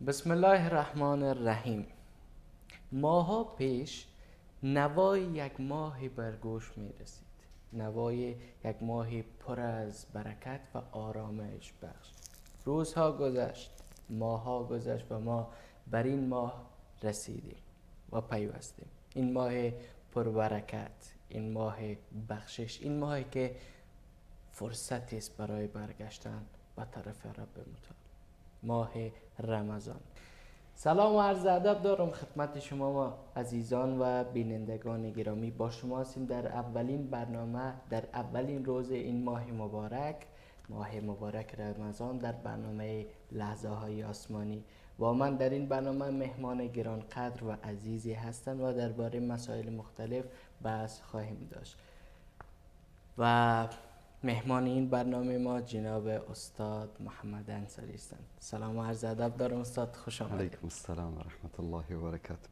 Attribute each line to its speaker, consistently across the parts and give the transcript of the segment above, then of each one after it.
Speaker 1: بسم الله الرحمن الرحیم. ماها پیش نوای یک ماه بر گوش می رسید، نوای یک ماه پر از برکت و آرامش بخش. روزها گذشت، ماها گذشت و ما بر این ماه رسیدیم و پیوستیم. این ماه پر برکت، این ماه بخشش، این ماهی که فرصتی است برای برگشتن به طرف رب متعال، ماه رمضان. سلام و عرض ادب دارم خدمت شما و عزیزان و بینندگان گرامی. با شما هستیم در اولین برنامه، در اولین روز این ماه مبارک رمضان، در برنامه لحظه های آسمانی. و من در این برنامه مهمان گرانقدر و عزیزی هستم و درباره مسائل مختلف بحث خواهیم داشت. و مهمان این برنامه ما جناب استاد محمد انصاری هستند. سلام و عرض ادب دارم استاد، خوش آمدید.
Speaker 2: علیکم السلام و رحمت الله و برکاته.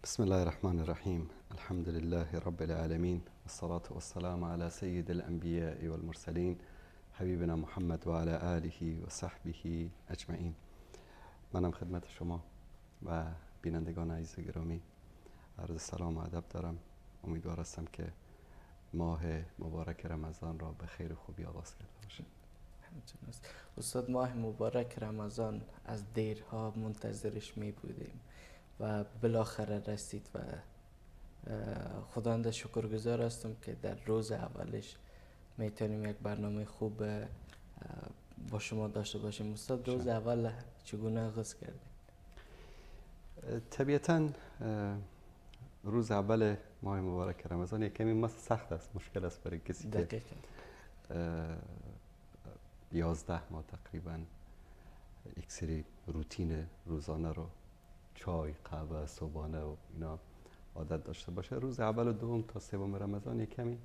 Speaker 2: بسم الله الرحمن الرحیم. الحمد لله رب العالمین والصلاة والسلام على سید الانبیاء والمرسلین حبیبنا محمد و علی آله و صحبه اجمعین. منم خدمت شما و بینندگان عزیز و گرامی عرض سلام و ادب دارم. امیدوار هستم که ماه مبارک رمضان را به خیر و خوبی آغاز کرده باشیم.
Speaker 1: استاد، ماه مبارک رمضان از دیرها منتظرش می بودیم و بالاخره رسید و خداوند شکرگزار هستم که در روز اولش میتونیم یک برنامه خوب با شما داشته باشیم. استاد، روز اول چگونه آغاز کردیم؟
Speaker 2: طبیعتاً روز اول ماه مبارک رمضان یک کمی سخت است، مشکل است برای کسی که 11 ماه تقریبا یک سری روتین روزانه رو چای، قهوه، صبحانه و اینا عادت داشته باشه. روز اول و دوم تا سوم رمضان یک کمی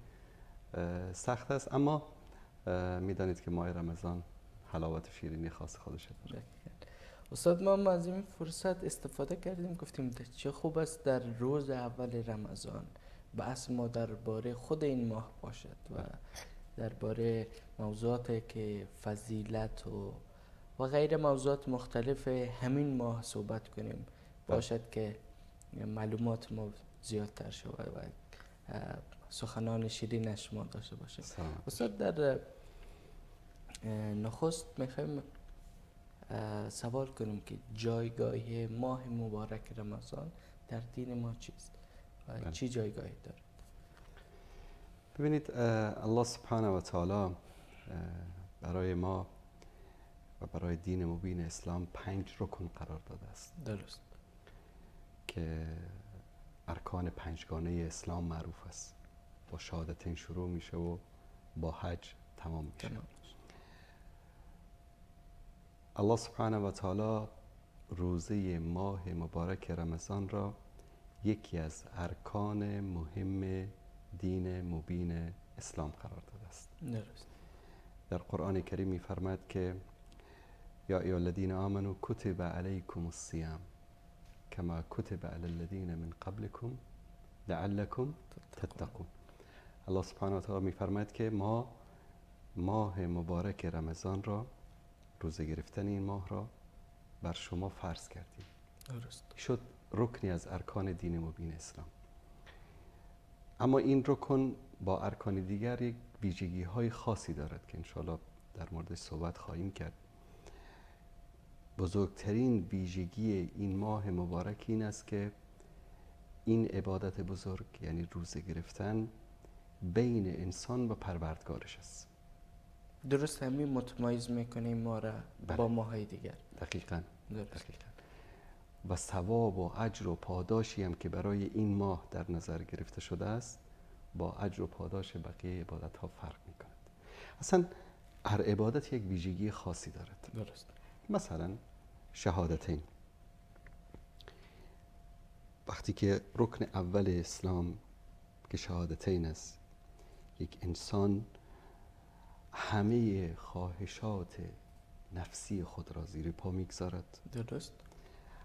Speaker 2: سخت است، اما میدانید که ماه رمضان حلاوت و شیرینی خاص خودش داره.
Speaker 1: استاد، ما از این فرصت استفاده کردیم، گفتیم چه خوب است در روز اول رمضان بحث ما درباره خود این ماه باشد و درباره موضوعاتی که فضیلت و غیر موضوعات مختلف همین ماه صحبت کنیم، باشد که معلومات ما زیادتر شود و سخنان شیرینش ما داشته باشیم. استاد، در نخست میخوایم سوال کنیم که جایگاه ماه مبارک رمضان در دین ما چیست و چی جایگاهی دارد؟
Speaker 2: ببینید، الله سبحانه و تعالی برای ما و برای دین مبین اسلام 5 رکن قرار داده است.
Speaker 1: درست.
Speaker 2: که ارکان 5گانه اسلام معروف است. با شهادتین شروع میشه و با حج تمام میشه. الله سبحانه و تعالی روزه ماه مبارک رمضان را یکی از ارکان مهم دین مبین اسلام قرار داده است.
Speaker 1: درست.
Speaker 2: در قرآن کریم می‌فرماید که یا ایها الذین آمنوا کتب علیکم الصیام کما کتب علی الذین من قبلکم لعلکم تتقون. الله سبحانه و تعالی می‌فرماید که ما ماه مبارک رمضان را، روزه گرفتن این ماه را بر شما فرض کردیم.
Speaker 1: درست.
Speaker 2: شد رکنی از ارکان دین مبین اسلام. اما این رکن با ارکان دیگر یک ویژگی های خاصی دارد که انشاءالله در موردش صحبت خواهیم کرد. بزرگترین ویژگی این ماه مبارک این است که این عبادت بزرگ، یعنی روزه گرفتن، بین انسان و پروردگارش است.
Speaker 1: درست، همین متمایز میکنه ما را با ماهای دیگر.
Speaker 2: دقیقاً.
Speaker 1: درست.
Speaker 2: و ثواب و اجر و پاداشی هم که برای این ماه در نظر گرفته شده است با اجر و پاداش بقیه عبادت ها فرق می کند. اصلا هر عبادت یک ویژگی خاصی دارد.
Speaker 1: درست.
Speaker 2: مثلا شهادتین، وقتی که رکن اول اسلام که شهادتین است، یک انسان همه خواهشات نفسی خود را زیر پا میگذارد.
Speaker 1: درست.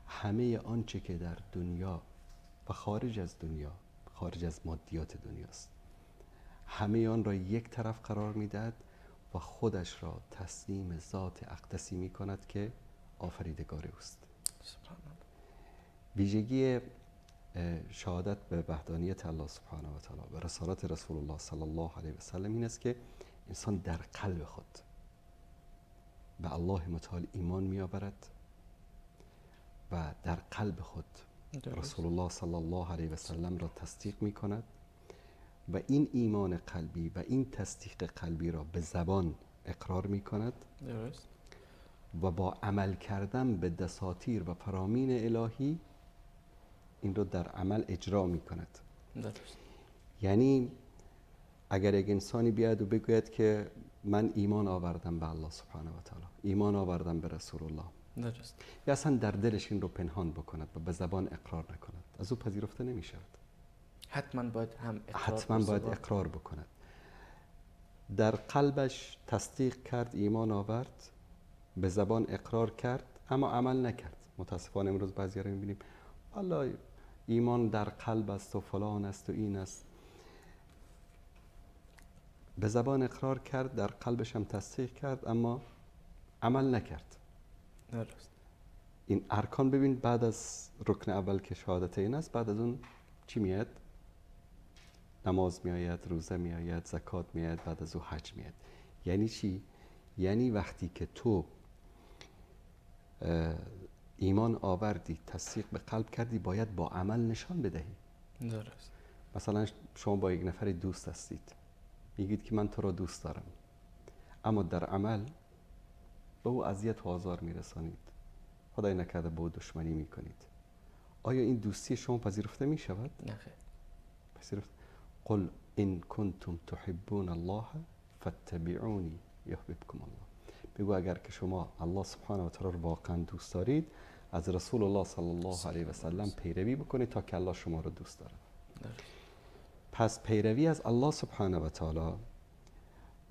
Speaker 2: همه آنچه که در دنیا و خارج از دنیا، خارج از مادیات دنیاست، همه آن را یک طرف قرار میدهد و خودش را تسلیم ذات اقدسی می کند که آفریدگار اوست.
Speaker 1: سبحان الله.
Speaker 2: ویژگی شهادت به وحدانیت الله سبحانه و تعالی و رسالت رسول الله صلی الله علیه و سلم این است که انسان در قلب خود به الله متعال ایمان می آورد و در قلب خود رسول الله صلی الله علیه و سلم را تصدیق می کند و این ایمان قلبی و این تصدیق قلبی را به زبان اقرار می کند و با عمل کردن به دساتیر و فرامین الهی این رو در عمل اجرا می کند. یعنی اگر یک انسانی بیاد و بگوید که من ایمان آوردم به الله سبحانه و تعالی، ایمان آوردم به رسول الله،
Speaker 1: درست،
Speaker 2: یا اصلا در دلش این رو پنهان بکند و به زبان اقرار نکند، از او پذیرفته نمی شود.
Speaker 1: حتما باید
Speaker 2: اقرار بکند. در قلبش تصدیق کرد، ایمان آورد، به زبان اقرار کرد اما عمل نکرد. متاسفانه امروز بعضی را می‌بینیم والله ایمان در قلب است و فلان است و این است. به زبان اقرار کرد، در قلبش هم تصدیق کرد اما عمل نکرد.
Speaker 1: درست.
Speaker 2: این ارکان ببین، بعد از رکن اول که شهادت این است، بعد از اون چی میاد؟ نماز میآید، روزه میآید، زکات میآید، بعد از او حج میآید. یعنی چی؟ یعنی وقتی که تو ایمان آوردی، تصدیق به قلب کردی، باید با عمل نشان بدهی.
Speaker 1: درست.
Speaker 2: مثلا شما با یک نفر دوست هستید، میگید که من تو را دوست دارم، اما در عمل به او اذیت و آزار میرسانید، خدای نکرده به او دشمنی میکنید. آیا این دوستی شما پذیرفته میشود؟
Speaker 1: نه خیر.
Speaker 2: پذیرفته. قل ان کنتم تحبون الله فاتبعونی یحببکم الله. بگو اگر که شما الله سبحانه و تعالی رو واقعا دوست دارید، از رسول الله صلی الله علیه و سلم پیروی بکنید تا که الله شما رو دوست داره. پس پیروی از الله سبحانه و تعالی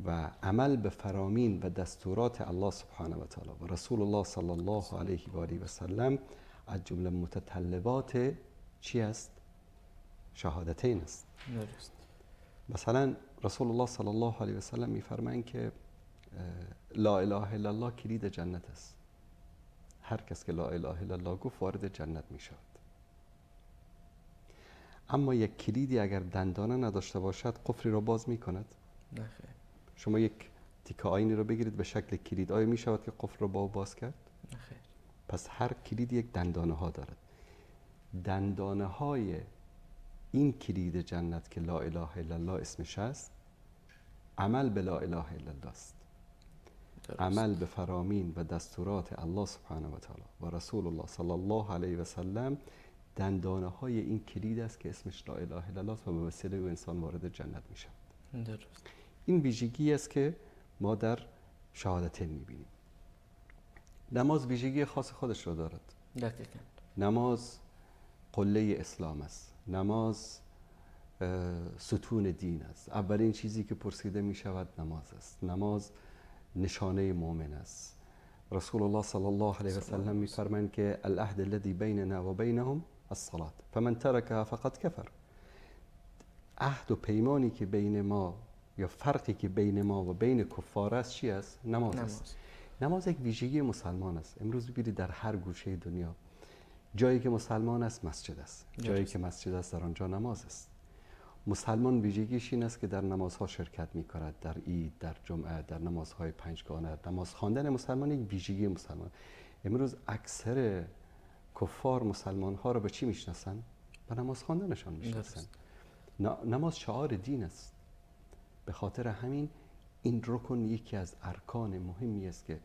Speaker 2: و عمل به فرامین و دستورات الله سبحانه و تعالی و رسول الله صلی الله علیه و آله و سلم از جمله متطلبات چی است؟ شهادتین است.
Speaker 1: درست.
Speaker 2: مثلا رسول الله صلی الله علیه و سلم میفرمایند که لا اله الا الله کلید جنت است. هر کس که لا اله الا الله گفت وارد جنت می شود. اما یک کلیدی اگر دندانه نداشته باشد قفلی را باز می کند؟
Speaker 1: نه خیر.
Speaker 2: شما یک تیکه آینی رو بگیرید به شکل کلید، آیا می شود که قفل را باز کرد؟
Speaker 1: نه خیر.
Speaker 2: پس هر کلید یک دندانه ها دارد. دندانه های این کلید جنت که لا اله الا الله اسمش است، عمل به لا اله الا الله است. عمل به فرامین و دستورات الله سبحانه و تعالی و رسول الله صلی الله علیه و سلم دندانه های این کلید است که اسمش لا اله الا الله است و به وسیله او انسان وارد جنت می شود.
Speaker 1: درست.
Speaker 2: این ویژگی است که ما در شهادتین می بینیم. نماز ویژگی خاص خودش رو دارد.
Speaker 1: دقیقاً.
Speaker 2: نماز قله اسلام است. نماز ستون دین است. اولین چیزی که پرسیده می شود نماز است. نماز نشانه مؤمن است. رسول الله صلی الله علیه و سلم می‌فرمایند که العهد الذي بیننا و بینهم الصلاة فمن ترکها فقد کفر. عهد و پیمانی که بین ما یا فرقی که بین ما و بین کفار است چی است؟ نماز است. نماز یک ویژگی مسلمان است. امروز ببینید در هر گوشه دنیا جایی که مسلمان است مسجد است. جایی که مسجد است در آنجا نماز است. مسلمان ویژگیش این است که در نمازها شرکت می کند، در عید، در جمعه، در نمازهای پنجگانه. نماز خواندن مسلمان یک ویژگی مسلمان. امروز اکثر کفار مسلمان ها رو به چی میشناسن؟ به نماز خواندنشان میشناسن. نماز شعار دین است. به خاطر همین این رکن یکی از ارکان مهمی است که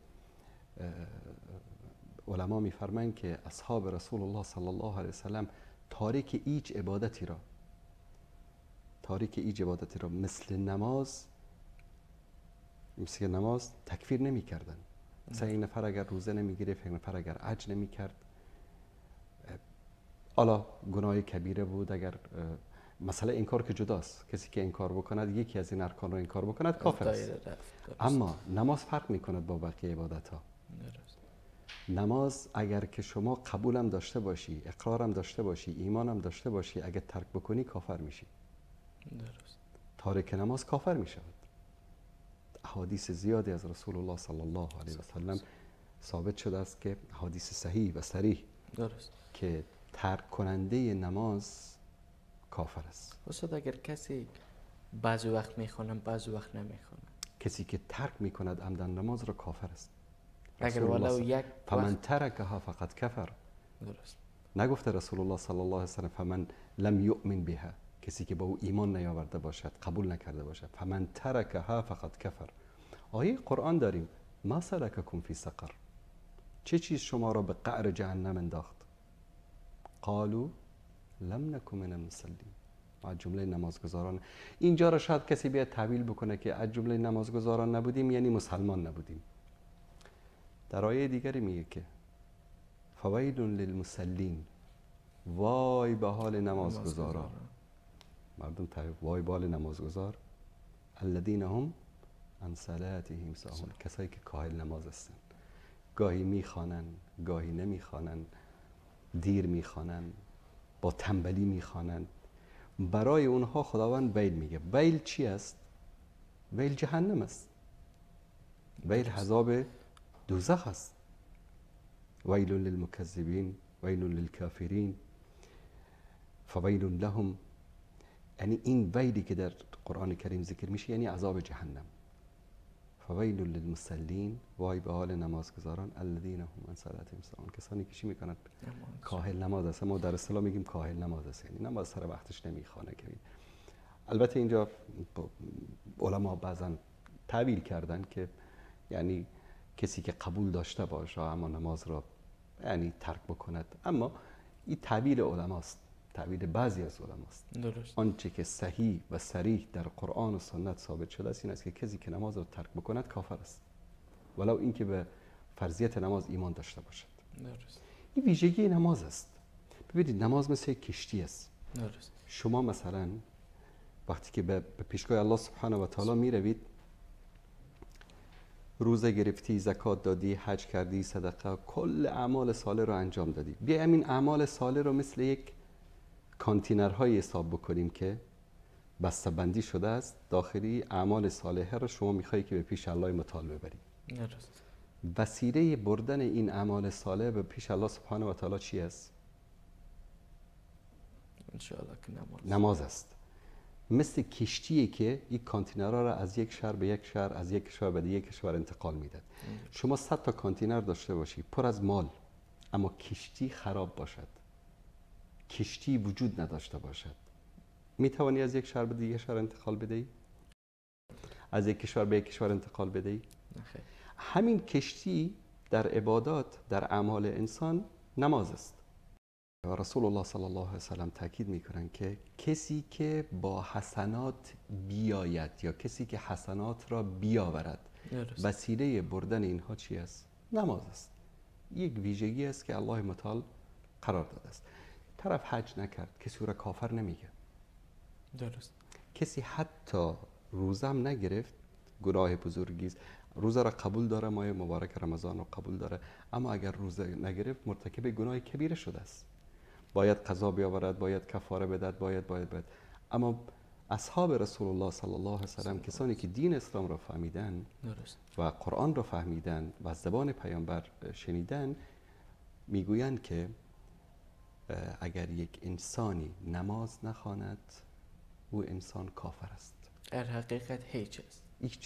Speaker 2: علما میفرمایند که اصحاب رسول الله صلی الله علیه و سلم تارک هیچ عبادتی را مثل نماز تکفیر نمی کردن. مثلا این نفر اگر روزه نمی گرفت، یک نفر اگر حج نمی کرد، حالا گناه کبیره بود، اگر مثلا انکار که جداست، کسی که انکار بکند یکی از این ارکان رو انکار بکند کافر است. اما نماز فرق می کند با بقیه عبادت ها. نماز اگر که شما قبولم داشته باشی، اقرارم داشته باشی، ایمانم داشته باشی، اگر ترک بکنی کافر میشی.
Speaker 1: درست.
Speaker 2: تارک نماز کافر می شود. احادیث زیادی از رسول الله صلی الله علیه و سلم ثابت شده است که حدیث صحیح و صریح
Speaker 1: درست.
Speaker 2: که ترک کننده نماز کافر است.
Speaker 1: استاد اگر کسی بعضی وقت میخوانم بعضی وقت نمیخوانم،
Speaker 2: کسی که ترک میکند عمدن نماز را کافر است.
Speaker 1: اگر ولو یک
Speaker 2: فمن
Speaker 1: وقت،
Speaker 2: ترکها فقط کفر.
Speaker 1: درست،
Speaker 2: نگفته رسول الله صلی الله علیه و سلم فمن لم یؤمن بها، کسی که با او ایمان نیاورده باشد، قبول نکرده باشد، فمن ترکها فقط کفر. آیه قرآن داریم ما سلککم فی سقر، چه چیز شما را به قعر جهنم انداخت؟ قالوا لم نکن من المصلین. از جمله نمازگزاران. اینجا را شاید کسی بیاد تعبیل بکنه که از جمله نمازگزاران نبودیم یعنی مسلمان نبودیم. در آیه دیگری میگه که فویل للمصلین، وای به حال نمازگزاران. مردم تعبیر وای به حال نمازگزار، الذین هم عن صلاتهم ساهون، کسایی که کاهل نماز هستند، گاهی میخوانند گاهی نمیخوانند، دیر میخوانند، با تنبلی میخوانند. برای اونها خداوند ویل میگه. ویل چی است؟ ویل جهنم است، ویل عذاب دوزخ است. ویل للمکذبین ویل للکافرین فویل لهم. یعنی این ویلی که در قرآن کریم ذکر میشه یعنی عذاب جهنم. فویل للمصلین، وای به حال نمازگزاران، الذین هم عن صلاتهم ساهون، کسانی که چی میکنند؟ کاهل نماز است. ما در اصطلاح میگیم کاهل نماز است، یعنی نماز سر وقتش نمیخوانه. که البته اینجا علما بعضا تعبیر کردن که یعنی کسی که قبول داشته باشه اما نماز را یعنی ترک بکند، اما این تعبیر علماست، تعبیر بعضی از علماست.
Speaker 1: درست.
Speaker 2: آنچه که صحیح و صریح در قرآن و سنت ثابت شده است این است که کسی که نماز را ترک بکند کافر است، ولو اینکه به فرضیت نماز ایمان داشته باشد.
Speaker 1: درست.
Speaker 2: این ویژگی نماز است. ببینید نماز مثل کشتی است.
Speaker 1: درست.
Speaker 2: شما مثلا وقتی که به پیشگاه الله سبحانه و تعالی می روید، روزه گرفتی، زکات دادی، حج کردی، صدقه، کل اعمال صالح رو انجام دادی. بیایم این اعمال صالح رو مثل یک کانتینرهای حساب بکنیم که بسته‌بندی شده است. داخلی اعمال صالحه رو شما می‌خوای که به پیش الله متعال ببری.
Speaker 1: درست.
Speaker 2: وسیله بردن این اعمال صالح به پیش الله سبحانه و تعالی چی است؟
Speaker 1: انشاءالله که
Speaker 2: نماز است. مثل کشتیه که این کانتینرها را از یک شهر به یک شهر، از یک کشور به یک کشور انتقال میداد. شما 100 تا کانتینر داشته باشی پر از مال، اما کشتی خراب باشد، کشتی وجود نداشته باشد، میتوانی از یک شهر به دیگه شهر انتقال بدهی؟ از یک کشور به یک کشور انتقال بدهی؟
Speaker 1: نخیر.
Speaker 2: همین کشتی در عبادات، در اعمال انسان نماز است. و رسول الله صلی الله علیه و سلم تاکید میکنن که کسی که با حسنات بیاید یا کسی که حسنات را بیاورد، وسیله بردن اینها چی است؟ نماز است. یک ویژگی است که الله متعال قرار داده است. طرف حج نکرد، کسی او را کافر نمیگه.
Speaker 1: درست.
Speaker 2: کسی حتی روزه هم نگرفت، گناه بزرگی است. روزه را قبول داره، ماه مبارک رمضان را قبول داره، اما اگر روزه نگرفت مرتکب گناه کبیره شده است. باید قضا بیاورد، باید کفاره بدهد، باید. اما اصحاب رسول الله صلی الله علیه و سلم، کسانی که دین اسلام را فهمیدن و قرآن را فهمیدن و از زبان پیامبر شنیدن، میگویند که اگر یک انسانی نماز نخواند او انسان کافر است.
Speaker 1: در حقیقت هیچ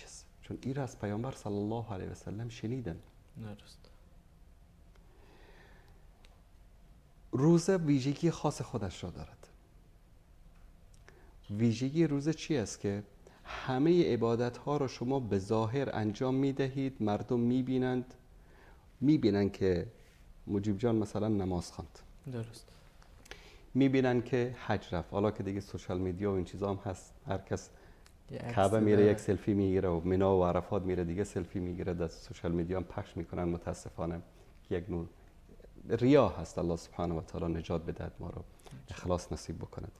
Speaker 2: است، چون این را از پیامبر صلی الله علیه و سلم شنیدن.
Speaker 1: درست.
Speaker 2: روزه ویژگی خاص خودش را دارد. ویژگی روزه چی است؟ که همه عبادت ها را شما به ظاهر انجام می دهید، مردم می بینند که مجیب جان مثلا نماز خواند.
Speaker 1: درست.
Speaker 2: می بینند که حج رفت. حالا که دیگه سوشال میدیا و این چیزا هم هست، هر کس کعبه میره یک سلفی میگیره و مینا و عرفات میره دیگه سلفی میگیره، در سوشال میدیا هم پخش میکنن. متاسفانه یک نوع ریا هست. الله سبحانه و تعالی نجات بدهد، ما رو اخلاص نصیب بکند.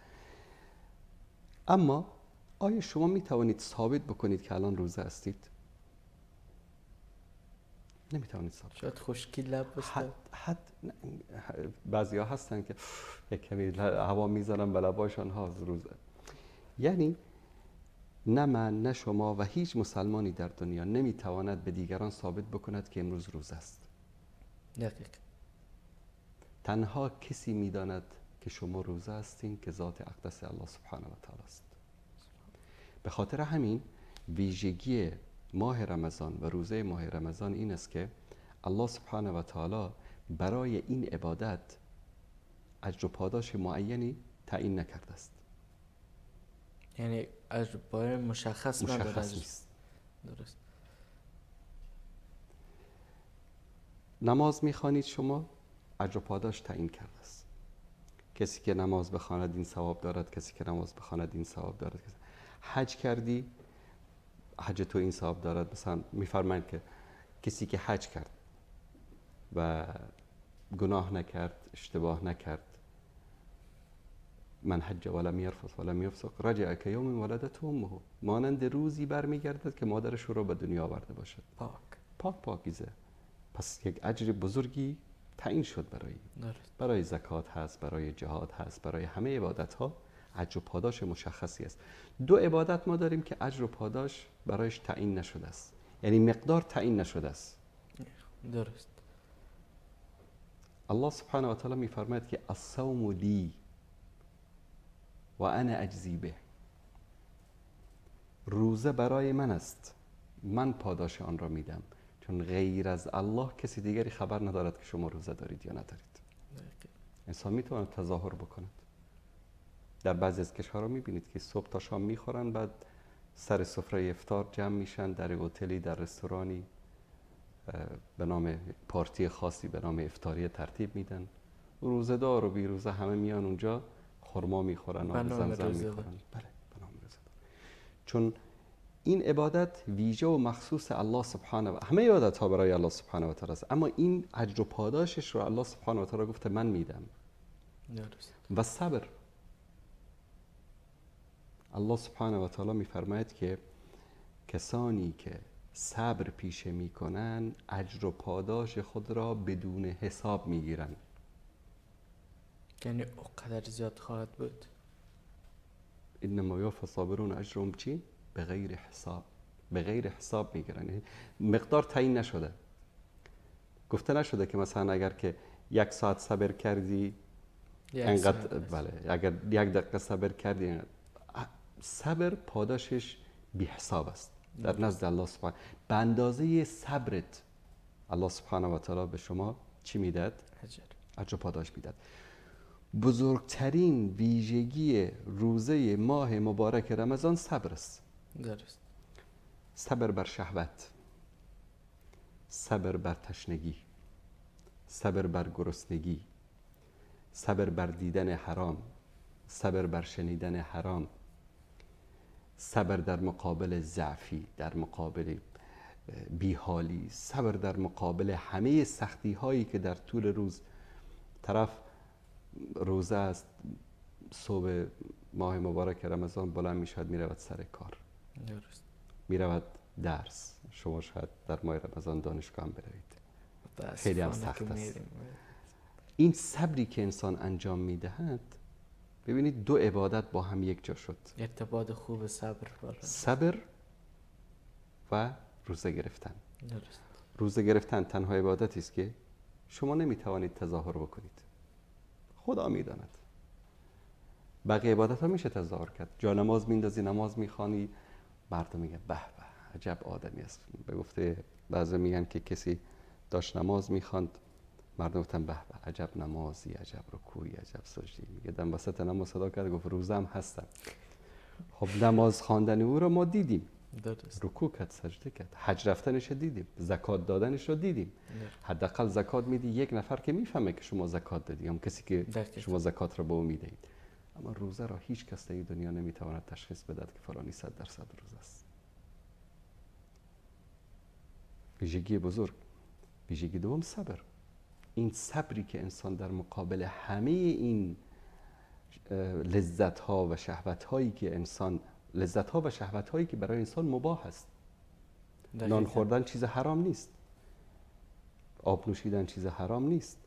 Speaker 2: اما آیا شما می توانید ثابت بکنید که الان روزه هستید؟ نمی توانید ثابت.
Speaker 1: شاید خشکی لب بسته.
Speaker 2: بعضی ها هستن که یک کمی هوا میزنن به لباشان ها روزه. یعنی نه من نه شما و هیچ مسلمانی در دنیا نمی تواند به دیگران ثابت بکند که امروز روزه است.
Speaker 1: دقیق.
Speaker 2: تنها کسی میداند که شما روزه هستین که ذات اقدس الله سبحانه و تعالی است. به خاطر همین ویژگی ماه رمضان و روزه ماه رمضان این است که الله سبحانه و تعالی برای این عبادت اجر و پاداش معینی تعیین نکرده است.
Speaker 1: یعنی اجر پاداش مشخص
Speaker 2: نیست.
Speaker 1: درست.
Speaker 2: نماز میخوانید شما، اجر و پاداش تعیین کرده است. کسی که نماز بخواند این ثواب دارد، کسی که نماز بخواند این ثواب دارد. حج کردی، حج تو این ثواب دارد. مثلا میفرمایند که کسی که حج کرد و گناه نکرد، اشتباه نکرد، من حج ولم یرفث ولم یفسق رجع کیوم ولدته امه، مانند روزی برمیگردد که مادرش رو به دنیا آورده باشد. پاکیزه. پس یک اجر بزرگی تعیین شد برای زکات هست، برای جهاد هست، برای همه عبادت ها اجر و پاداش مشخصی است. دو عبادت ما داریم که اجر و پاداش برایش تعیین نشده است، یعنی مقدار تعیین نشده است.
Speaker 1: درست.
Speaker 2: الله سبحانه و تعالی میفرماید که الصوم لی و انا اجزی به، روزه برای من است، من پاداش آن را میدم، چون غیر از الله کسی دیگری خبر ندارد که شما روزه دارید یا ندارید. انسان میتواند تظاهر بکند. در بعضی از کشورها میبینید که صبح تا شام میخورن، بعد سر سفره افطار جمع میشن در هتلی، در رستورانی، به نام پارتی خاصی به نام افطاری ترتیب میدن. روزه دار و بی روزه همه میان اونجا خرما میخورن، آب زمزم میخورن. بله، به نام روزه دار. چون این عبادت ویژه و مخصوص الله سبحانه و همه عبادت ها برای الله سبحانه و تعالی است، اما این اجر و پاداشش رو الله سبحانه و تعالی گفته من میدم.
Speaker 1: درست.
Speaker 2: و صبر، الله سبحانه و تعالی میفرماید که کسانی که صبر پیشه میکنن اجر و پاداش خود را بدون حساب میگیرن.
Speaker 1: یعنی اونقدر زیاد خواهد بود.
Speaker 2: انما یوفی الصابرون اجرهم چی؟ به غیر حساب. به غیر حساب میگیرن، یعنی مقدار تعیین نشده. گفته نشده که مثلا اگر که 1 ساعت صبر کردی انقدر، بله، اگر 1 دقیقه صبر کردی. صبر پاداشش بی حساب است در نزد الله سبحانه. به اندازه صبرت الله سبحانه و تعالی به شما چی میداد؟ اجر پاداش میداد. بزرگترین ویژگی روزه ماه مبارک رمضان صبر است.
Speaker 1: درست.
Speaker 2: صبر بر شهوت، صبر بر تشنگی، صبر بر گرسنگی، صبر بر دیدن حرام، صبر بر شنیدن حرام، صبر در مقابل ضعفی، در مقابل بیحالی، صبر در مقابل همه سختی هایی که در طول روز طرف روزه است، صبح ماه مبارک رمضان بلند می شود، می رود سر کار،
Speaker 1: درست،
Speaker 2: می رود درس. شما شاید در ماه رمضان دانشگاه هم بروید، خیلی هم سخت است. این صبری که انسان انجام می دهد، ببینید دو عبادت با هم یک جا شد.
Speaker 1: ارتباط خوب صبر باشه.
Speaker 2: صبر و روزه گرفتن.
Speaker 1: درست.
Speaker 2: روزه گرفتن تنها عبادتی است که شما نمی توانید تظاهر بکنید، خدا می داند. بقیه عبادت ها میشه تظاهر کرد. جا نماز میندازی، نماز میخوانی، مردم میگن به به عجب آدمی است. به گفته بعضی میگن که کسی داشت نماز میخواند، مردم گفتن به به عجب نمازی، عجب رکوعی، عجب سجدی. میگه دم وسط نماز صدا کرد، گفت روزه هم هستم. خب نماز خواندن او رو ما دیدیم،
Speaker 1: درست.
Speaker 2: رکوع کرد، سجده کرد، حج رفتنش رو دیدیم، زکات دادنش رو دیدیم. حداقل زکات میدی، یک نفر که میفهمه که شما زکات دادی، هم کسی که شما زکات رو به او میدهید. اما روزه را هیچ کس در این دنیا نمیتواند تشخیص بدهد که فلانی 100% روزه است. ویژگی بزرگ. ویژگی دوم صبر. این صبری که انسان در مقابل همه این لذت ها و شهوت هایی که انسان، لذت ها و شهوت هایی که برای انسان مباح است. نان خوردن چیز حرام نیست، آب نوشیدن چیز حرام نیست.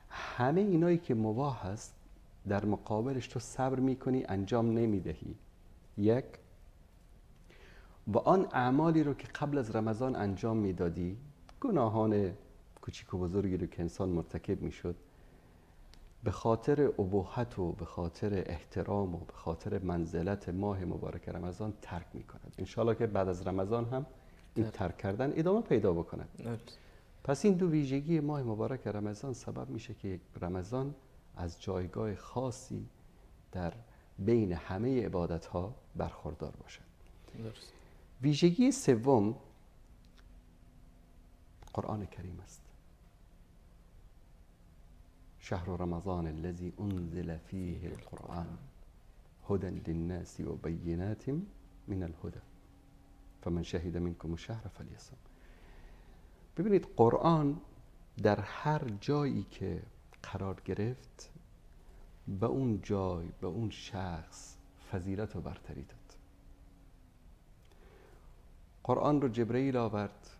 Speaker 2: همه اینایی که مباح است در مقابلش تو صبر میکنی، انجام نمیدهی. یک، و آن اعمالی رو که قبل از رمضان انجام میدادی، گناهان کوچیک و بزرگی رو که انسان مرتکب میشد، به خاطر اباحت و به خاطر احترام و به خاطر منزلت ماه مبارک رمضان ترک میکند. انشالله که بعد از رمضان هم این ترک کردن ادامه پیدا بکند. پس این دو ویژگی ماه مبارک رمضان سبب میشه که رمضان از جایگاه خاصی در بین همه عبادت ها برخوردار باشد. ویژگی سوم قرآن کریم است. شهر رمضان الذي انزل فيه القرآن هدى للناس وبينات من الهدى فمن شهد منكم الشهر فليصم. ببینید قرآن در هر جایی که قرار گرفت به اون جای، به اون شخص فضیلت و برتری داد. قرآن رو جبرئیل آورد،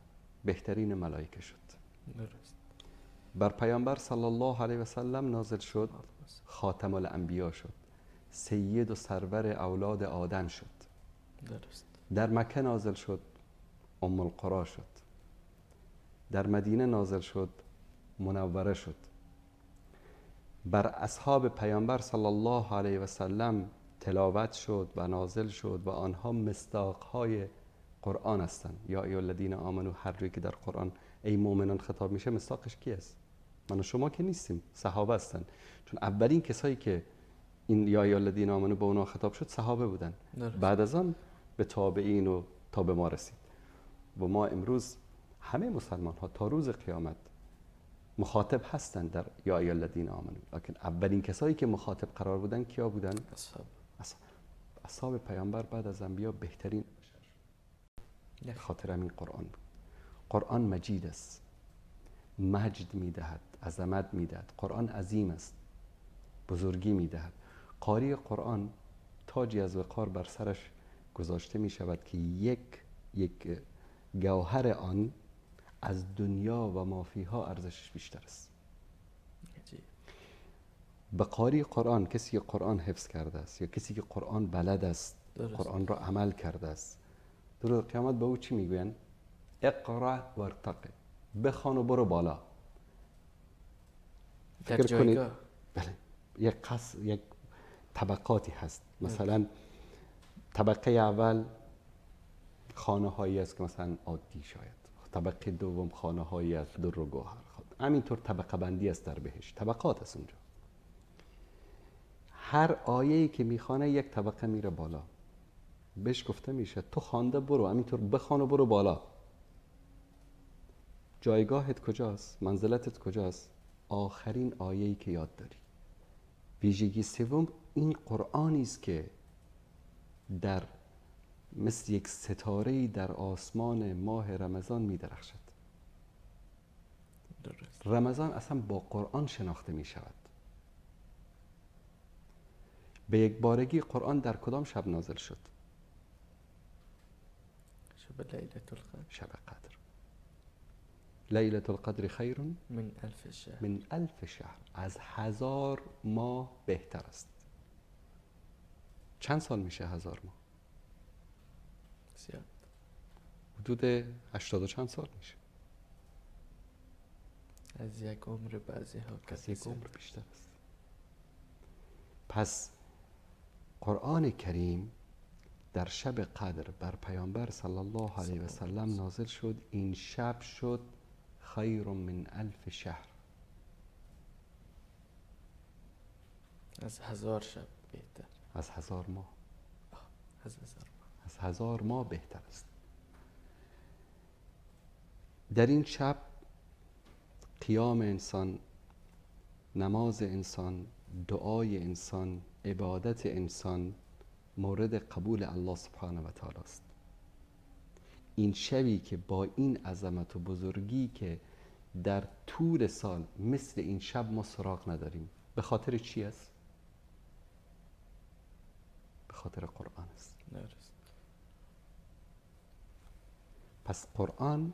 Speaker 2: بهترین ملائکه شد.
Speaker 1: درست.
Speaker 2: بر پیامبر صلی الله علیه و سلم نازل شد، خاتم الانبیا شد، سید و سرور اولاد آدم شد.
Speaker 1: درست.
Speaker 2: در مکه نازل شد، ام القرا شد. در مدینه نازل شد، منوره شد. بر اصحاب پیامبر صلی الله علیه و سلم تلاوت شد و نازل شد و آنها مصداق‌های قرآن هستند. یا ایها الذین آمنو، هر جایی که در قرآن ای مؤمنان خطاب میشه مصداقش کی است؟ من و شما که نیستیم، صحابه هستند. چون اولین کسایی که این یا ایها الذین آمنو به اونا خطاب شد صحابه بودن. بعد از آن به تابعین و تا به ما رسید. و ما امروز همه مسلمان ها تا روز قیامت مخاطب هستند در یا ایها الذین آمنو، لکن اولین کسایی که مخاطب قرار بودن کیا بودن؟ اصحاب پیامبر بعد از انبیا بهترین بشر. خاطر همین قرآن بود. قرآن مجید است، مجد میدهد، عظمت میدهد. قرآن عظیم است، بزرگی میدهد. قاری قرآن تاجی از وقار بر سرش گذاشته می شود که یک گوهر آن از دنیا و ما فیها ارزشش بیشتر است. به قاری قرآن، کسی که قرآن حفظ کرده است یا کسی که قرآن بلد است، قرآن را عمل کرده است، در روز قیامت به او چی میگوین؟ اقرأ وارتقی، بخوان و برو بالا. فکر کنید بله، یک طبقاتی هست. مثلا طبقه اول خانه هایی است که مثلا عادی شاید، طبقه دوم خانه هایی است در و گوهر، همینطور طبقه بندی است در بهشت، طبقات است اونجا. هر آیه‌ای که میخوانه یک طبقه میره بالا، بهش گفته میشه تو خوانده برو، همینطور بخوان و برو بالا. جایگاهت کجاست؟ منزلتت کجاست؟ آخرین آیه‌ای که یاد داری. ویژگی سوم این قرآنی است که در مثل یک ستاره‌ای در آسمان ماه رمضان می درخشد. رمضان اصلا با قرآن شناخته می شود. به یک بارگی قرآن در کدام شب نازل شد؟
Speaker 1: شب لیلة القدر.
Speaker 2: شب قدر. لیلة القدر خیر
Speaker 1: من الف شهر.
Speaker 2: من الف شهر. از 1000 ماه بهتر است. چند سال میشه 1000 ماه؟
Speaker 1: زیاد.
Speaker 2: حدود 80 چند سال میشه.
Speaker 1: از یک عمر بعضی ها
Speaker 2: از یک عمر بیشتر است. پس قرآن کریم در شب قدر بر پیامبر صلی الله علیه و سلم نازل شد. این شب شد خیر من الف شهر.
Speaker 1: از 1000 شب بهتر.
Speaker 2: از 1000 ماه.
Speaker 1: از 1000 ماه.
Speaker 2: از 1000 ماه بهتر است. در این شب قیام انسان، نماز انسان، دعای انسان، عبادت انسان مورد قبول الله سبحانه و تعالی است. این شبی که با این عظمت و بزرگی که در طول سال مثل این شب ما سراغ نداریم، به خاطر چی است؟ به خاطر قرآن است.
Speaker 1: درست.
Speaker 2: پس قرآن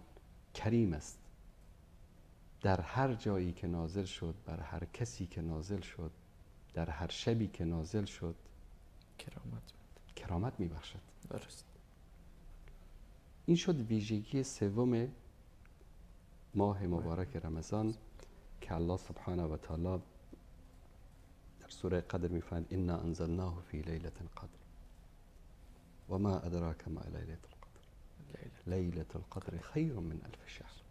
Speaker 2: کریم است. در هر جایی که نازل شد، بر هر کسی که نازل شد، در هر شبی که نازل شد، کرامت میبخشد.
Speaker 1: درست.
Speaker 2: این شد ویژگی سوم ماه مبارک رمضان که الله سبحانه و تعالی در سوره قدر میفرماید انا انزلناه فی لیلة القدر و ما ادراک ما لیلة القدر لیلة القدر خیر من الف شهر.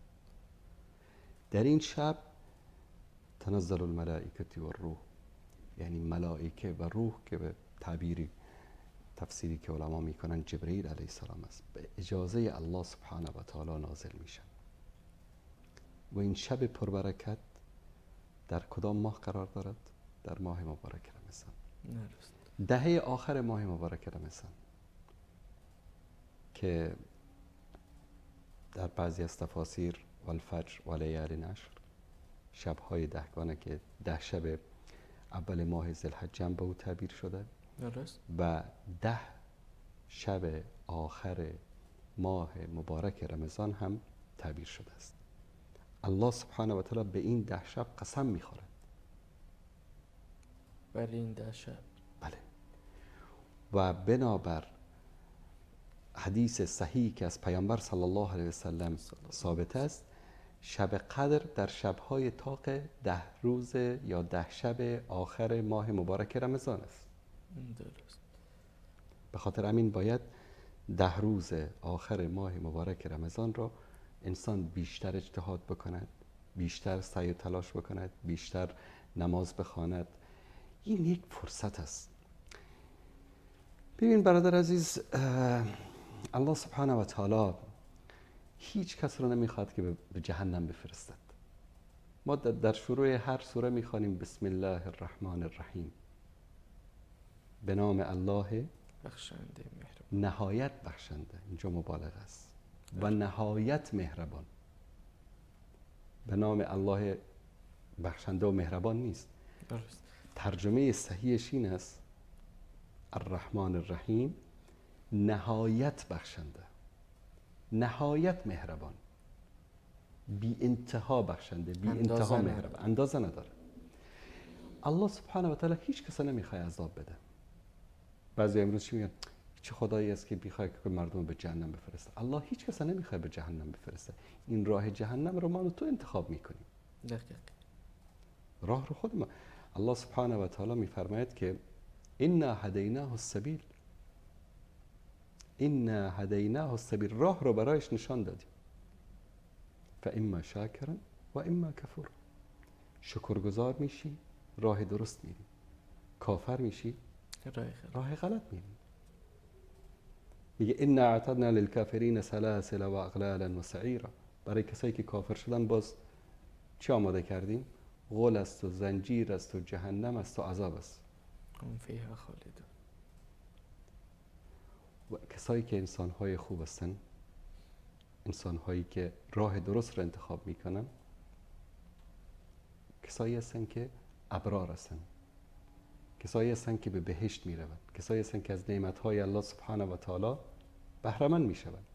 Speaker 2: در این شب تنزل الملائکه و الروح، یعنی ملائکه و روح که به تعبیری تفسیری که علما میکنن جبرئیل علیه السلام است، به اجازه الله سبحانه و تعالی نازل میشن. و این شب پربرکت در کدام ماه قرار دارد؟ در ماه مبارک رمضان. دهه آخر ماه مبارک رمضان که در بعضی از تفاسیر والفجر و لیال عشر، شب‌های دهگانه که 10 شب اول ماه ذوالحجه به او تعبیر شده و 10 شب آخر ماه مبارک رمضان هم تعبیر شده است. الله سبحانه و تعالی به این 10 شب قسم می‌خورد.
Speaker 1: بر این 10 شب؟
Speaker 2: بله. و بنابر حدیث صحیح که از پیامبر صلی الله علیه و سلم ثابت است، شب قدر در شب‌های طاق 10 روز یا 10 شب آخر ماه مبارک رمضان است.
Speaker 1: درست.
Speaker 2: به خاطر همین باید 10 روز آخر ماه مبارک رمضان را انسان بیشتر اجتهاد بکند، بیشتر سعی و تلاش بکند، بیشتر نماز بخواند. این یک فرصت است. ببین برادر عزیز، الله سبحانه و تعالی هیچ کس رو نمیخواد که به جهنم بفرستد. ما در شروع هر سوره میخوانیم بسم الله الرحمن الرحیم، به نام الله
Speaker 1: بخشنده مهربان،
Speaker 2: نهایت بخشنده، اینجا مبالغه است، و نهایت مهربان. به نام الله بخشنده و مهربان نیست.
Speaker 1: درست.
Speaker 2: ترجمه صحیحش این است الرحمن الرحیم، نهایت بخشنده، نهایت مهربان، بی انتها بخشنده، بی انتها مهربان، اندازه نداره. الله سبحانه و تعالی هیچ کس نمیخواد عذاب بده. بعضی امروز چی میگن؟ چه خدایی است که میخواد که مردم به جهنم بفرسته؟ الله هیچ کس نمیخواد به جهنم بفرسته. این راه جهنم رو ما و تو انتخاب میکنیم.
Speaker 1: دقیق.
Speaker 2: راه رو خود ما. الله سبحانه و تعالی میفرماید که انا هدیناه السبیل، انا هدیناه السبیل، راه رو برایش نشان دادیم. فاما شاکرا و اما کفور، شکرگزار میشی راه درست میری، کافر میشی راه غلط میری. میگه انا اعتدنا للکافرین سلاسل و اغلالا و سعیرا، برای کسایی که کافر شدن باز چی آماده کردیم؟ غل است و زنجیر است و جهنم است و عذاب است.
Speaker 1: هم فیها خالدون.
Speaker 2: و کسایی که انسان‌های خوب هستن، انسان‌هایی که راه درست رو انتخاب میکنن، کسایی هستن که ابرار هستن، کسایی هستن که به بهشت میروند، کسایی هستن که از نعمت‌های الله سبحانه و تعالی بهره مند میشوند.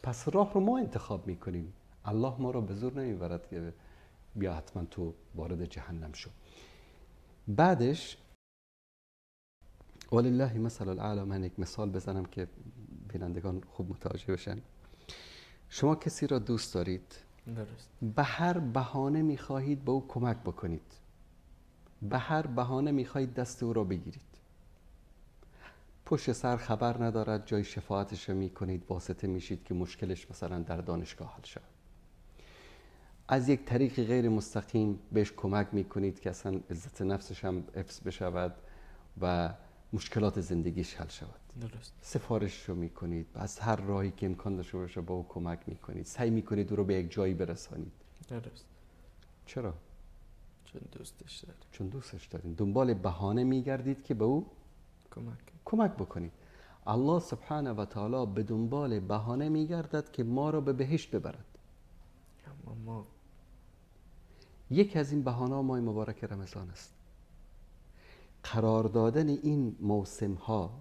Speaker 2: پس راه رو ما انتخاب میکنیم. الله ما رو به زور نمیبرد که بیا حتما تو وارد جهنم شو. بعدش ولله مثل الاعلی، من یک مثال بزنم که بینندگان خوب متوجه بشن. شما کسی را دوست دارید،
Speaker 1: درست.
Speaker 2: به هر بهانه میخواهید به او کمک بکنید، به هر بهانه میخواهید دست او را بگیرید، پشت سر خبر ندارد، جای شفاعتش رو میکنید، واسطه میشید که مشکلش مثلا در دانشگاه حل شود، از یک طریق غیر مستقیم بهش کمک میکنید که اصلا عزت نفسش هم حفظ بشود و مشکلات زندگیش حل شود.
Speaker 1: درست.
Speaker 2: سفارش رو میکنید، از هر راهی که امکان داشته باشه با او کمک میکنید، سعی میکنید او رو به یک جایی برسانید.
Speaker 1: درست.
Speaker 2: چرا؟
Speaker 1: چون دوستش دارید.
Speaker 2: چون دوستش دارین. دنبال بهانه میگردید که به او کمک بکنید. الله سبحانه و تعالی به دنبال بهانه میگردد که ما رو به بهشت ببرد.
Speaker 1: اما ما
Speaker 2: یکی از این بهانه ماه مبارک رمضان است. قرار دادن این موسم ها،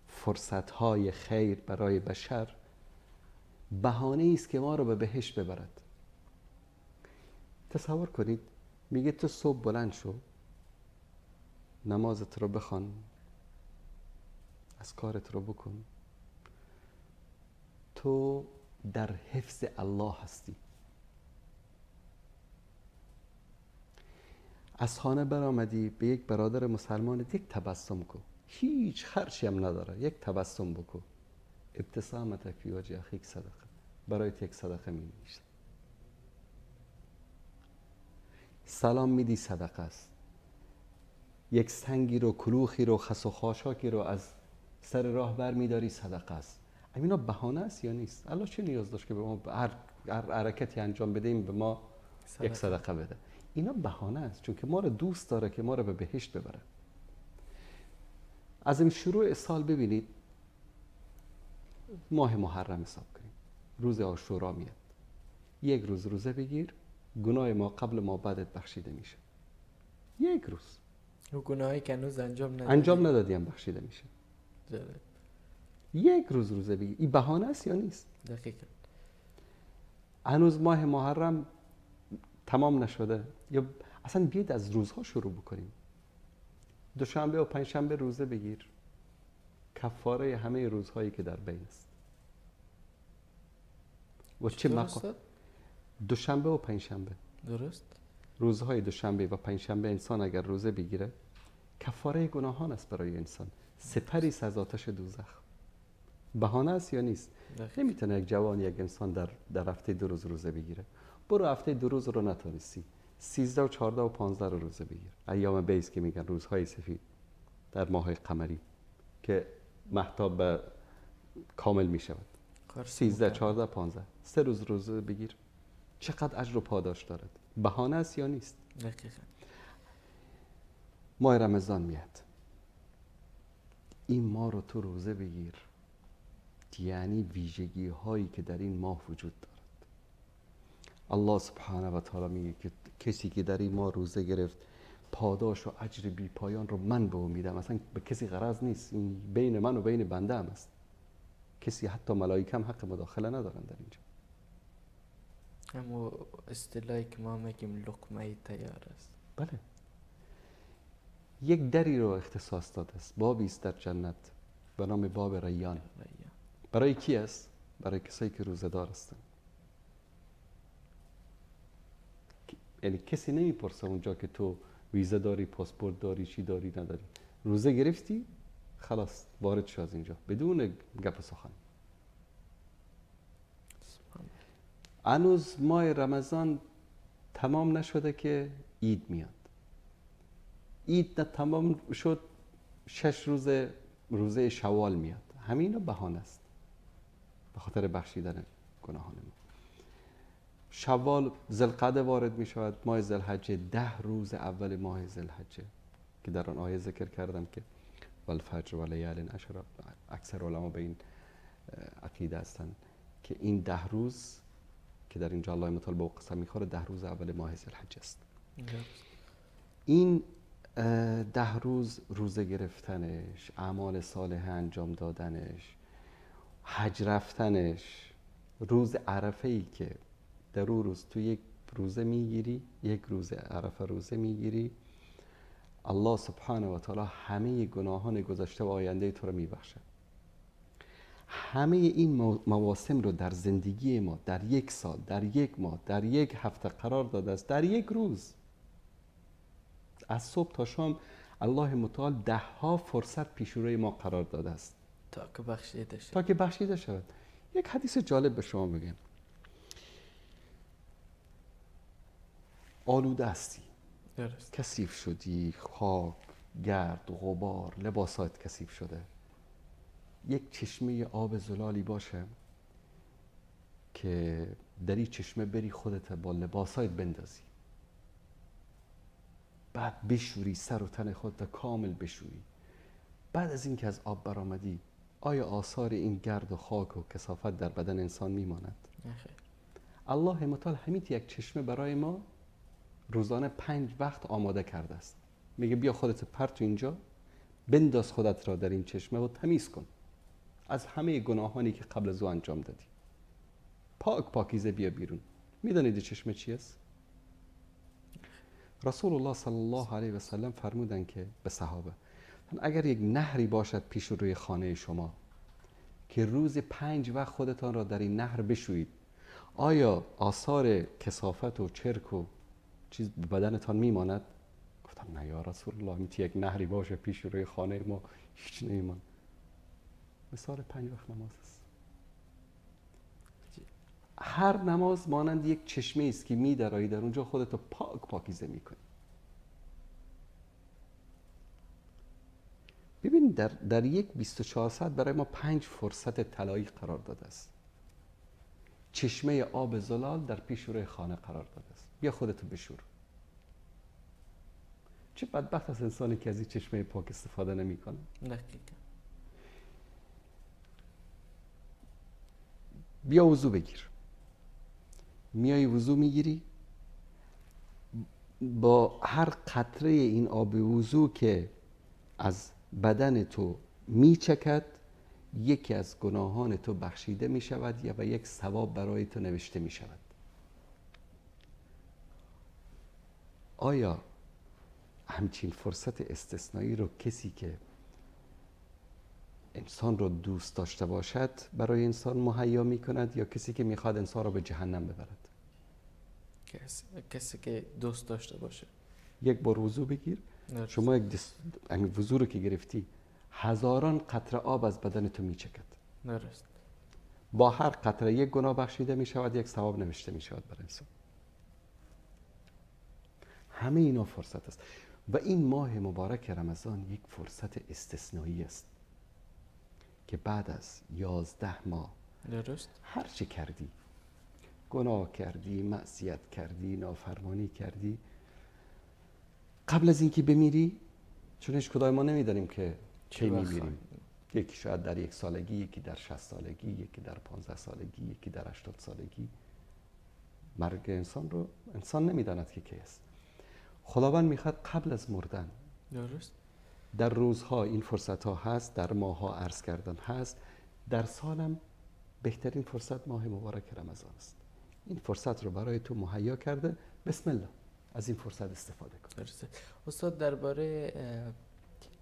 Speaker 2: فرصت های خیر برای بشر، بهانه است که ما رو به بهشت ببرد. تصور کنید میگه تو صبح بلند شو، نمازت رو بخوان، از کارت رو بکن، تو در حفظ الله هستی. از خانه برآمدی به یک برادر مسلمان یک تبسم کن، هیچ خرچی هم نداره، یک تبسم بکن. ابتسامتک فی وجه اخیک صدقه، برایت یک صدقه می نویسم. سلام میدی صدقه است. یک سنگی رو، کلوخی رو، خس و خاشاکی رو از سر راه بر میداری، صدقه است. اینا بهانه است یا نیست؟ الله چه نیاز داشت که به ما هر حرکتی انجام بدیم به ما یک صدقه بده؟ اینا بهانه است، چون که ما رو دوست داره که ما رو به بهشت ببره. از این شروع سال ببینید، ماه محرم حساب کنیم، روز عاشورا میاد، یک روز روزه بگیر، گناه ما قبل ما بعدت بخشیده میشه. یک روز
Speaker 1: و گناهی که هنوز
Speaker 2: انجام ندادیم بخشیده میشه.
Speaker 1: جالب.
Speaker 2: یک روز روزه بگیر، این بهانه است یا نیست؟
Speaker 1: دقیقاً.
Speaker 2: هنوز ماه محرم تمام نشده، یا اصلا بیاید از روزها شروع بکنیم. دوشنبه و پنجشنبه روزه بگیر، کفاره همه روزهایی که در بین است. و چه مقام؟ دوشنبه و پنجشنبه،
Speaker 1: درست.
Speaker 2: روزهای دوشنبه و پنجشنبه انسان اگر روزه بگیره، کفاره گناهان است برای انسان، سپری از آتش دوزخ. بهانه است یا نیست؟ نمیتونه یک جوان، یک انسان در هفته 2 روز روزه بگیره. برو هفته 2 روز رو نتونستی، 13 و 14 و 15 رو روزه بگیر. ایام بیس که میگن روزهای سفید در ماه قمری که مهتاب به کامل میشود، 13 14 15 3 روز روزه بگیر. چقدر اجر و پاداش دارد. بهانه است یا نیست؟
Speaker 1: دقیقاً.
Speaker 2: ماه رمضان میاد، این ماه رو تو روزه بگیر، یعنی ویژگی هایی که در این ماه وجود دارد. الله سبحانه و تعالی میگه که کسی که در این ماه روزه گرفت، پاداش و اجر بی پایان رو من به او میدم. اصلا به کسی غرض نیست، این بین من و بین بنده هم است. کسی، حتی ملائکه هم حق مداخله ندارن در اینجا.
Speaker 1: اما اصطلاحی که ما میگیم لقمه تیار است.
Speaker 2: بله. یک دری رو اختصاص داده است، بابی است در جنت به نام باب ریان. برای کی است؟ برای کسایی که روزه دار هستن. یعنی کسی نمیپرسه اونجا که تو ویزا داری، پاسپورت داری، چی داری نداری، روزه گرفتی خلاص وارد شو از اینجا بدون گپ و سخن. هنوز ماه رمضان تمام نشده که عید میاد. عید تمام شد، 6 روزه شوال میاد. همین بهانه است به خاطر بخشیدن گناهان ما. شوال، ذوالقعده وارد می شود، ماه ذوالحجه، 10 روز اول ماه ذوالحجه که در آن آیه ذکر کردم که والفجر و لیال عشر. اکثر علما به این عقیده هستند که این 10 روز که در اینجا الله متعال به قسم میخوره 10 روز اول ماه ذوالحجه است. این 10 روز روزه گرفتنش، اعمال صالحه انجام دادنش، حج رفتنش، روز عرفه ای که در اون روز تو یک روزه میگیری، یک روز عرفه روزه میگیری، الله سبحانه و تعالی همه گناهان گذشته و آینده تو رو میبخشه. همه این مواسم رو در زندگی ما در یک سال، در یک ماه، در یک هفته قرار داده است. در یک روز از صبح تا شام الله متعال 10 ها فرصت پیش روی ما قرار داده است
Speaker 1: تا که
Speaker 2: بخشیده شود. یک حدیث جالب به شما بگم. آلوده هستی، کثیف شدی، خاک، گرد، غبار، لباسات کثیف شده. یک چشمه آب زلالی باشه که در این چشمه بری خودت با لباسات بندازی، بعد بشوری، سر و تن خودت کامل بشوری. بعد از اینکه از آب برآمدی، آیا آثار این گرد و خاک و کثافت در بدن انسان میماند؟
Speaker 1: نخیر.
Speaker 2: الله متعال همین یک چشمه برای ما روزانه 5 وقت آماده کرده است. میگه بیا خودت پرت اینجا، بنداز خودت را در این چشمه و تمیز کن از همه گناهانی که قبل از او انجام دادی. پاکیزه بیا بیرون. میدونید چشمه چی است؟ رسول الله صلی الله علیه و سلم فرمودن که به صحابه، اگر یک نهری باشد پیش روی خانه شما که روز 5 وقت خودتان را در این نهر بشویید، آیا آثار کثافت و چرک و چیز به بدنتان میماند؟ نه یا رسول الله میتی یک نهری باشه پیش روی خانه ما هیچ نیمان. مثال 5 وقت نماز است. هر نماز مانند یک چشمه است که می‌درایی در اونجا خودتو پاکیزه میکنی. ببین در یک 24 ساعت برای ما 5 فرصت طلایی قرار داده است. چشمه آب زلال در پیش روی خانه قرار داده است. بیا خودتو بشور. چه بدبخت است انسانی که از این چشمه پاک استفاده نمی‌کنه.
Speaker 1: دقیقاً.
Speaker 2: بیا وضو بگیر. میای وضو میگیری، با هر قطره این آب وضو که از بدن تو میچکد یکی از گناهان تو بخشیده میشود یا و یک ثواب برای تو نوشته میشود. آیا همچین فرصت استثنایی رو کسی که انسان رو دوست داشته باشد برای انسان مهیا میکند یا کسی که میخواد انسان رو به جهنم ببرد؟
Speaker 1: کسی که دوست داشته باشه.
Speaker 2: یک بار وضو بگیر. شما یک وضو رو که گرفتی هزاران قطره آب از بدن تو میچکد.
Speaker 1: درست.
Speaker 2: با هر قطره یک گناه بخشیده میشود، یک ثواب نوشته میشود برای انسان. همه اینا فرصت است و این ماه مبارک رمضان یک فرصت استثنایی است که بعد از 11 ماه
Speaker 1: درست
Speaker 2: هر چی کردی، گناه کردی، معصیت کردی، نافرمانی کردی، قبل از اینکه بمیری، چون هیچ کدام ما نمیدانیم که کی میمیریم. یکی شاید در 1 سالگی، یکی در 60 سالگی، یکی در 15 سالگی، یکی در 80 سالگی. مرگ انسان نمیداند که کی است. خداوند میخواد قبل از مردن،
Speaker 1: درست،
Speaker 2: در روزها این فرصت ها هست، در ماه ها عرض کردن هست، در سالم بهترین فرصت ماه مبارک رمضان است. این فرصت رو برای تو مهیا کرده. بسم الله از این فرصت استفاده کن.
Speaker 1: درسته. استاد درباره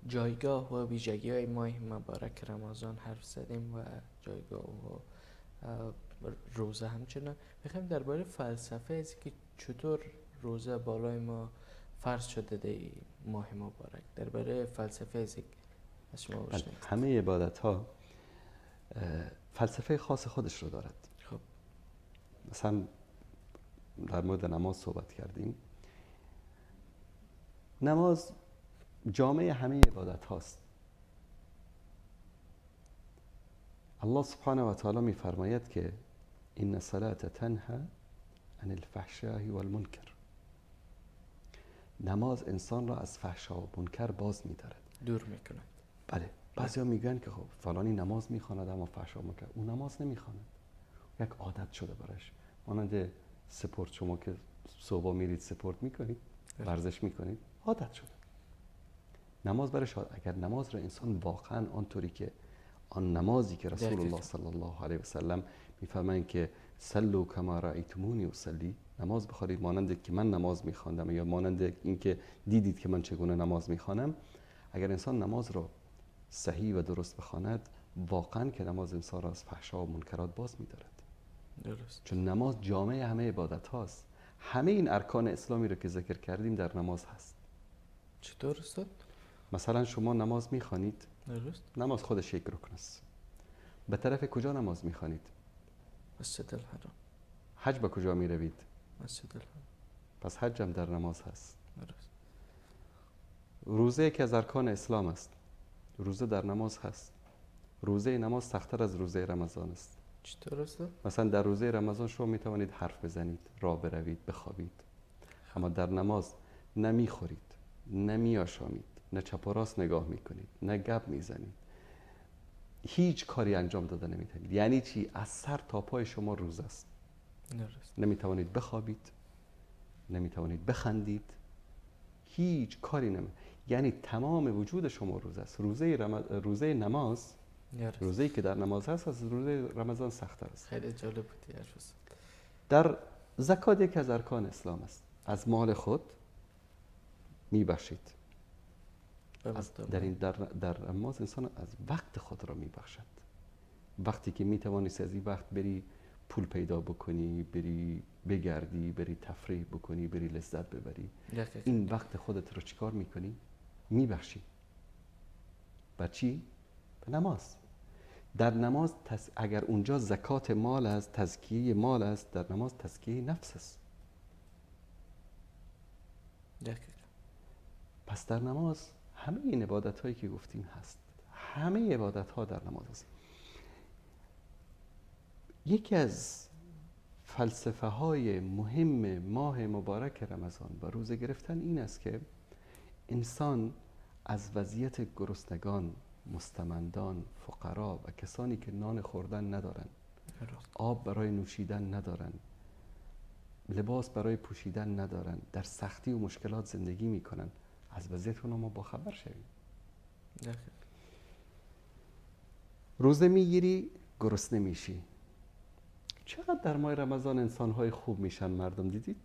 Speaker 1: جایگاه و ویژگی های ماه مبارک رمضان حرف زدیم و جایگاه و روزه همچنان. میخوایم درباره فلسفه از که چطور روزه بالای ما فرض شده در ماه مبارک، درباره فلسفه از شما بشنویم.
Speaker 2: همه عبادت ها فلسفه خاص خودش رو دارد.
Speaker 1: خب
Speaker 2: مثلا در مورد نماز صحبت کردیم. نماز جامعه همه عبادت هاست. الله سبحانه و تعالی می فرماید که این الصلاة تنهی عن الفحشاء والمنکر. نماز انسان را از فحشا و منکر باز می دارد،
Speaker 1: دور می کند.
Speaker 2: بله. بعضیا میگن که خب فلانی نماز میخواند اما فحشا و منکر. اون نماز نمیخواند، یک عادت شده برش. مانند سپورت، شما که صبح میرید سپورت میکنید، ورزش میکنید، عادت شده. نماز برش اگر نماز را انسان واقعا آنطوری که آن نمازی که رسول الله صلی الله علیه و سلم میفرمایند که صلوا کما رأیتمونی اصلی، نماز بخوانید مانند که من نماز میخواندم یا مانند اینکه دیدید که من چگونه نماز میخوانم. اگر انسان نماز را صحیح و درست بخواند، واقعا که نماز انسان را از فحشا و منکرات باز می‌دارد.
Speaker 1: درست.
Speaker 2: چون نماز جامعه همه عبادت هاست. همه این ارکان اسلامی رو که ذکر کردیم در نماز هست.
Speaker 1: چطور استاد؟
Speaker 2: مثلا شما نماز می‌خوانید.
Speaker 1: درست.
Speaker 2: نماز خودش یک رکن است. به طرف کجا نماز می‌خوانید؟
Speaker 1: مسجد الحرام.
Speaker 2: حج به کجا می‌روید؟
Speaker 1: مسجد الحرام.
Speaker 2: پس حج هم در نماز هست.
Speaker 1: درست.
Speaker 2: روزه یکی از ارکان اسلام است. روزه در نماز هست. روزه نماز سخت‌تر از روزه رمضان است.
Speaker 1: چطور است؟
Speaker 2: مثلا در روزه رمضان شما میتوانید حرف بزنید، راه بروید، بخوابید. اما در نماز نه میخورید، نه میآشامید، نه چپ و راست نگاه میکنید، نه گپ میزنید. هیچ کاری انجام داده نمیتونید. یعنی چی؟ از سر تا پای شما روزه است.
Speaker 1: درست.
Speaker 2: نمیتوانید بخوابید، نمیتوانید بخندید، هیچ کاری یعنی تمام وجود شما روزه است. روزه نماز، روزه‌ای که در نماز هست، از روزه رمضان سخت‌تر است.
Speaker 1: خیلی جالب بود حرف است.
Speaker 2: در زکات یکی از ارکان اسلام است. از مال خود میبخشید. در نماز انسان از وقت خود را میبخشد. وقتی که میتوانی از این وقت بری پول پیدا بکنی، بری بگردی، بری تفریح بکنی، بری لذت ببری. این وقت خودت رو چیکار میکنی؟ میبخشی. بر چی؟ به نماز. در نماز اگر اونجا زکات مال است، تزکیه مال است، در نماز تزکیه نفس است. پس در نماز همه این عبادت هایی که گفتیم هست. همه عبادت ها در نماز است. یکی از فلسفه های مهم ماه مبارک رمضان و روزه گرفتن این است که انسان از وضعیت گرسنگان، مستمندان، فقرا و کسانی که نان خوردن ندارن، آب برای نوشیدن ندارن، لباس برای پوشیدن ندارن، در سختی و مشکلات زندگی میکنن، از وضعیت اونا ما باخبر شویم. روزه میگیری گرسنه میشی. چقدر در ماه رمضان انسان‌های خوب میشن مردم، دیدید؟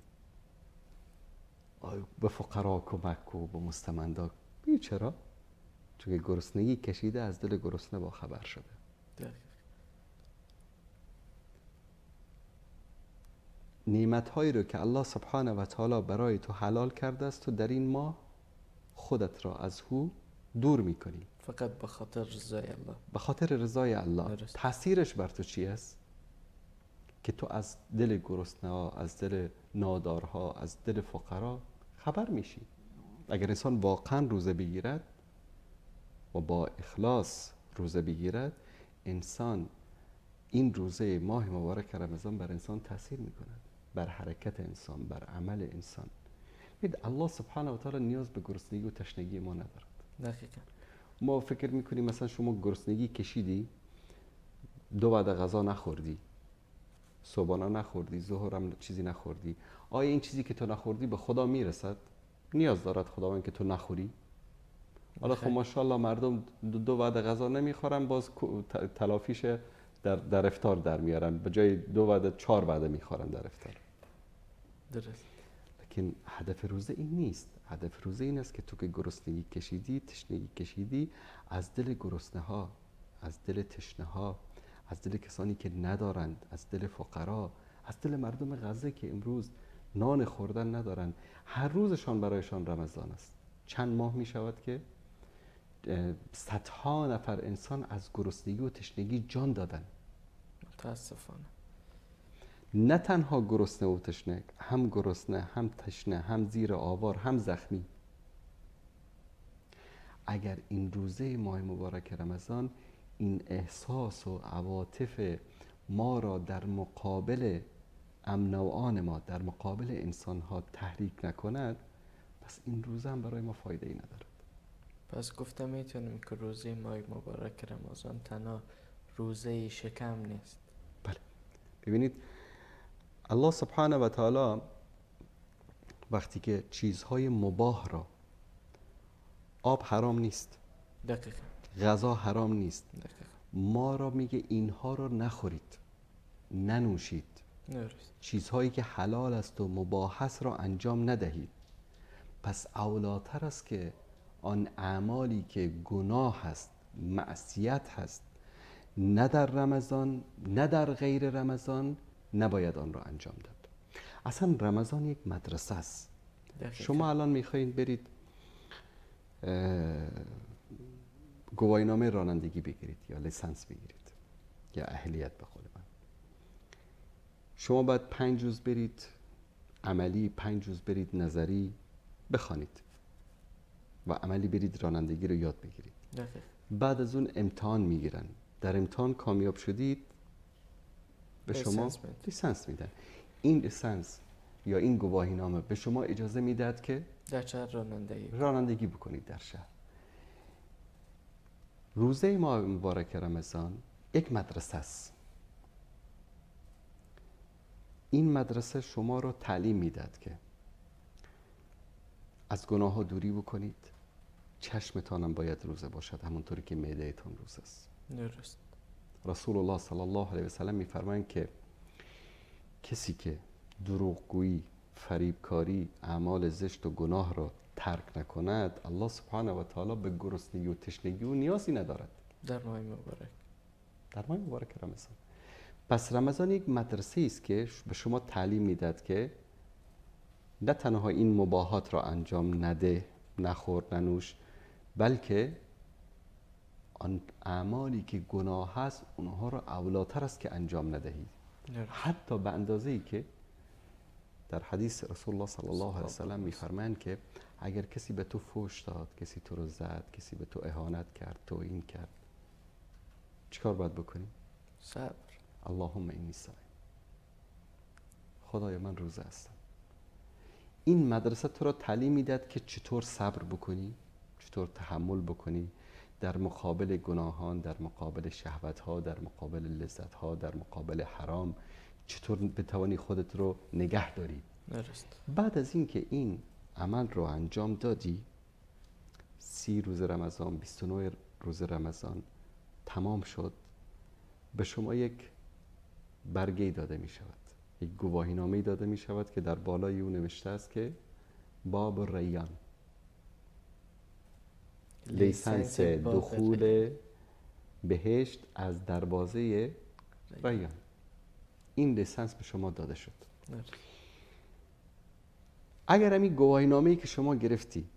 Speaker 2: به فقرا کمک و به مستمندا. چرا؟ چون گرسنگی کشیده، از دل گرسنه با خبر شده. نعمت‌هایی رو که الله سبحانه و تعالی برای تو حلال کرده است، تو در این ماه خودت را از او دور میکنی.
Speaker 1: فقط به خاطر رضای الله. به
Speaker 2: خاطر رضای الله. تأثیرش بر تو چی است؟ که تو از دل گرسنه ها، از دل نادارها، از دل فقرا خبر میشی. اگر انسان واقعا روزه بگیرد و با اخلاص روزه بگیرد، انسان این روزه ماه مبارک رمضان بر انسان تأثیر میکند، بر حرکت انسان، بر عمل انسان. الله سبحانه و تعالی نیاز به گرسنگی و تشنگی ما ندارد.
Speaker 1: دقیقاً.
Speaker 2: ما فکر میکنیم مثلا شما گرسنگی کشیدی، 2 بعد غذا نخوردی، صبحانه نخوردی، ظهر هم چیزی نخوردی، آیا این چیزی که تو نخوردی به خدا میرسد؟ نیاز دارد خداوند که تو نخوری؟ حالا خب ماشاءالله مردم 2 بعد غذا نمیخورن، باز تلافیش در افطار در میارن، به جای 2 بعد 4 بعد میخورن در افطار.
Speaker 1: درست.
Speaker 2: لیکن هدف روزه این نیست. هدف روزه این است که تو که گرسنگی کشیدی، تشنگی کشیدی، از دل گرسنه ها، از دل تشنه ها، از دل کسانی که ندارند، از دل فقرا، از دل مردم غزه که امروز نان خوردن ندارن، هر روزشان برایشان رمضان است. چند ماه می شود که صدها نفر انسان از گرسنگی و تشنگی جان دادن.
Speaker 1: متاسفانه.
Speaker 2: نه تنها گرسنه و تشنه، هم گرسنه، هم تشنه، هم زیر آوار، هم زخمی. اگر این روزه ماه مبارک رمضان این احساس و عواطف ما را در مقابل امن و آن ما، در مقابل انسان ها تحریک نکند، پس این روزه هم برای ما فایده ای ندارد.
Speaker 1: پس گفتم میتونیم که روزه ماه مبارک رمضان تنها روزه شکم نیست.
Speaker 2: بله. ببینید الله سبحانه و تعالی وقتی که چیزهای مباح را، آب حرام نیست،
Speaker 1: دقیقا،
Speaker 2: غذا حرام نیست،
Speaker 1: دقیقا،
Speaker 2: ما را میگه اینها را نخورید، ننوشید، چیزهایی که حلال است و مباح است را انجام ندهید. پس اولاتر است که آن اعمالی که گناه است، معصیت هست، نه در رمضان نه در غیر رمضان نباید آن را انجام داد. اصلا رمضان یک مدرسه است. شما الان میخواین برید گواهینامه رانندگی بگیرید یا لیسانس بگیرید یا اهلیت به قول من. شما باید 5 روز برید عملی، 5 روز برید نظری بخوانید و عملی برید رانندگی رو یاد بگیرید. بعد از اون امتحان میگیرن، در امتحان کامیاب شدید به شما لیسانس میدن. این لیسانس یا این گواهینامه به شما اجازه میداد که
Speaker 1: در شهر
Speaker 2: رانندگی بکنید در شهر. روزه ماه مبارک رمضان یک مدرسه است. این مدرسه شما رو تعلیم میداد که از گناه ها دوری بکنید، چشمتان هم باید روزه باشد همونطوری که معده‌تان روزه است.
Speaker 1: درست.
Speaker 2: رسول الله صلی الله علیه و سلم میفرمایند که کسی که دروغگویی، فریبکاری، اعمال زشت و گناه را ترک نکند، الله سبحانه و تعالی به گرسنگی و تشنگی و نیازی ندارد.
Speaker 1: در ماه مبارک،
Speaker 2: در ماه مبارک رمضان. پس رمضان یک مدرسه است که به شما تعلیم میداد که نه تنها این مباحات را انجام نده، نخور، ننوش، بلکه آن اعمالی که گناه هست اونها را اولاتر است که انجام ندهید. حتی به اندازه‌ای که در حدیث رسول الله صلی الله علیه و سلم می‌فرمایند که اگر کسی به تو فحش داد، کسی تو رو زد، کسی به تو اهانت کرد، توهین کرد، چیکار باید بکنی؟
Speaker 1: صبر.
Speaker 2: اللهم انی صائم. خدایا من روزه هستم. این مدرسه تو را تعلیم میداد که چطور صبر بکنی، چطور تحمل بکنی در مقابل گناهان، در مقابل شهوت‌ها، در مقابل لذت‌ها، در مقابل حرام، چطور بتوانی خودت رو نگه داری.
Speaker 1: درست.
Speaker 2: بعد از اینکه این عمل رو انجام دادی، 30 روز رمضان، 29 روز رمضان تمام شد، به شما یک برگه داده می شود، یک گواهینامه داده می شود که در بالای اون نوشته است که باب ریان، لیسنس دخول بهشت از دروازه ریان. این لیسنس به شما داده شد. اگر همین گواهینامه‌ای که شما گرفتی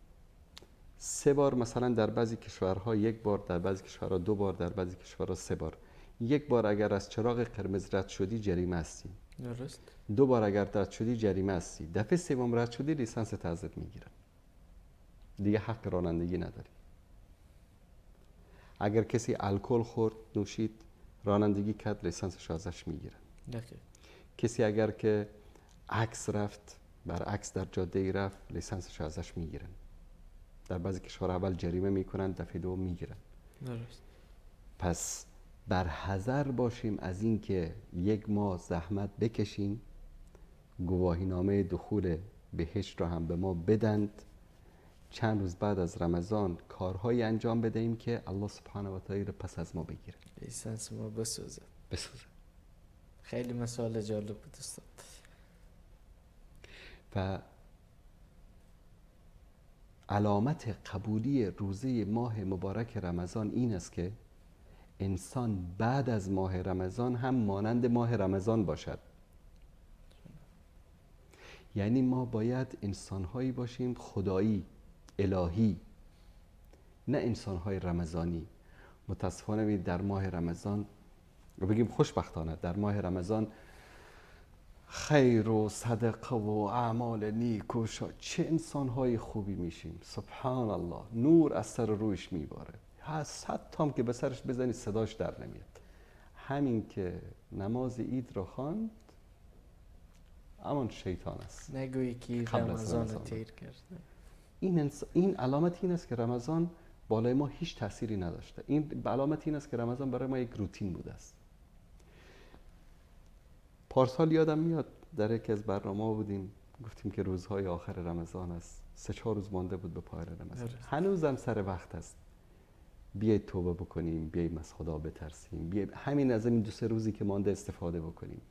Speaker 2: 3 بار، مثلا در بعضی کشورها 1 بار، در بعضی کشورها 2 بار، در بعضی کشورها 3 بار، 1 بار اگر از چراغ قرمز رد شدی جریمه هستی.
Speaker 1: درست.
Speaker 2: 2 بار اگر رد شدی جریمه هستی. دفعه 3م رد شدی لیسانس ازت میگیرن، دیگه حق رانندگی نداری. اگر کسی الکل خورد، نوشید، رانندگی کرد، لیسانسش ازش میگیرن. کسی اگر که عکس رفت، برعکس در جاده رفت، لیسانسش ازش میگیرن. در بعضی کشورها اول جریمه میکنن، دفعه 2 میگیرن.
Speaker 1: درست.
Speaker 2: پس بر حذر باشیم از این که 1 ماه زحمت بکشیم، گواهینامه دخول بهشت را هم به ما بدند، چند روز بعد از رمضان کارهایی انجام بدهیم که الله سبحانه و تعالی پس از ما بگیره،
Speaker 1: لیسانس ما بسوزه. خیلی مثال جالب بود استاد.
Speaker 2: و علامت قبولی روزه ماه مبارک رمضان این است که انسان بعد از ماه رمضان هم مانند ماه رمضان باشد. یعنی ما باید انسانهایی باشیم خدایی، الهی، نه انسانهای رمضانی. متاسفانه در ماه رمضان، بگیم خوشبختانه در ماه رمضان، خیر و صدقه و اعمال نیک و چه انسانهای خوبی میشیم. سبحان الله، نور از سر رویش میباره، حتی هم که به سرش بزنی صداش در نمیاد. همین که نماز عید رو خواند، امان شیطان است.
Speaker 1: نگویی که رمضان تیر کرد.
Speaker 2: این علامت این است که رمضان بالای ما هیچ تأثیری نداشته. این علامت این است که رمضان برای ما یک روتین بوده است. پارسال یادم میاد در یکی از برنامه بودیم، گفتیم که روزهای آخر رمضان است، 3-4 روز مانده بود به پایان رمضان. هنوزم سر وقت است بیایید توبه بکنیم، بیاییم از خدا بترسیم، بیاییم همین از این 2-3 روزی که مانده استفاده بکنیم.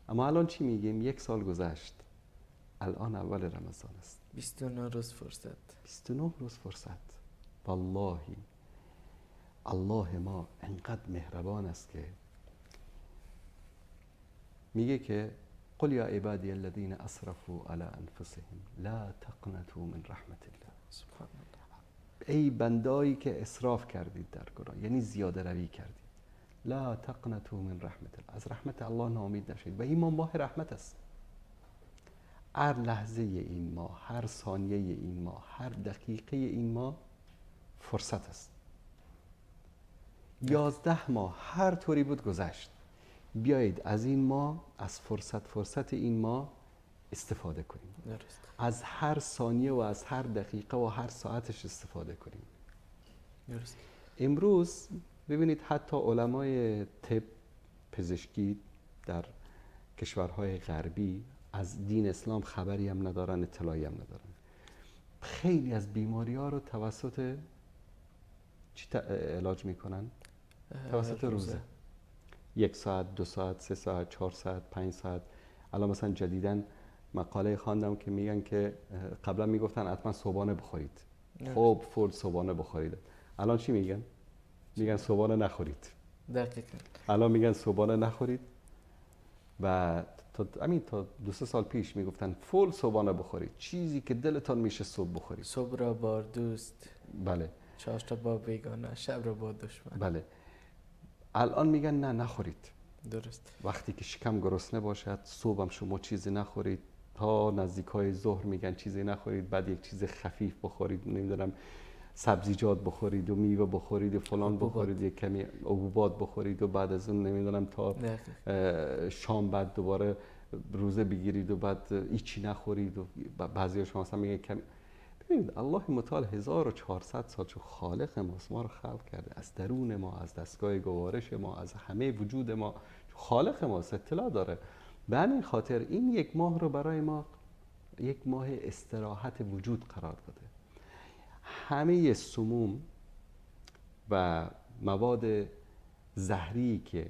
Speaker 2: اما الان چی میگیم؟ 1 سال گذشت، الان اول رمضان است.
Speaker 1: 29 روز فرصت.
Speaker 2: 29 روز فرصت. والله الله ما انقدر مهربان است که میگه که قل یا عبادی الذین اسرفوا علی انفسهم لا تقنطوا من رحمت الله.
Speaker 1: سبحان الله.
Speaker 2: ای بندایی که اسراف کردید در گناه، یعنی زیاده روی کردید، لا تقنطوا من رحمت الله، از رحمت الله ناامید نشید. و این ماه رحمت است. هر لحظه این ماه، هر ثانیه این ماه، هر دقیقه این ماه فرصت است. 11 ماه هر طوری بود گذشت. بیایید از این ماه، از فرصت این ماه استفاده کنیم.
Speaker 1: درست.
Speaker 2: از هر ثانیه و از هر دقیقه و هر ساعتش استفاده کنیم.
Speaker 1: درست.
Speaker 2: امروز ببینید حتی علمای طب، پزشکی در کشورهای غربی از دین اسلام خبری هم ندارن، اطلاعی هم ندارن. خیلی از بیماری ها رو توسط چی علاج میکنن؟ توسط روزه. 1 ساعت، 2 ساعت، 3 ساعت، 4 ساعت، 5 ساعت. الان مثلا جدیداً مقاله خواندم که میگن که قبلا میگفتن حتما صبحانه بخورید. خب فول صبحانه بخورید. الان چی میگن؟ میگن صبحانه نخورید.
Speaker 1: دقیقاً.
Speaker 2: الان میگن صبحانه نخورید و تا 2-3 سال پیش میگفتن فول صبحانه بخورید، چیزی که دلتان میشه صبح بخورید.
Speaker 1: صبح را با دوست،
Speaker 2: بله
Speaker 1: چاشت با بیگانه، شب را با دشمن.
Speaker 2: بله. الان میگن نه نخورید.
Speaker 1: درست.
Speaker 2: وقتی که شکم گرسنه باشد صبحم شما چیزی نخورید، تا نزدیکای ظهر میگن چیزی نخورید، بعد یک چیز خفیف بخورید، نمیدونم سبزیجات بخورید و میوه بخورید و فلان بخورید، یک کمی حبوبات بخورید و بعد از اون نمیدونم تا شام بعد دوباره روزه بگیرید و بعد هیچی نخورید و بعضی شما مثلا میگن کمی. ببینید الله متعال 1400 سال چون خالق ماست، ما رو خلق کرده از درون ما، از دستگاه گوارش ما، از همه وجود ما، خالق ماست، اطلاع داره. به همین خاطر این یک ماه رو برای ما یک ماه استراحت وجود قرار داده. همه سموم و مواد زهری که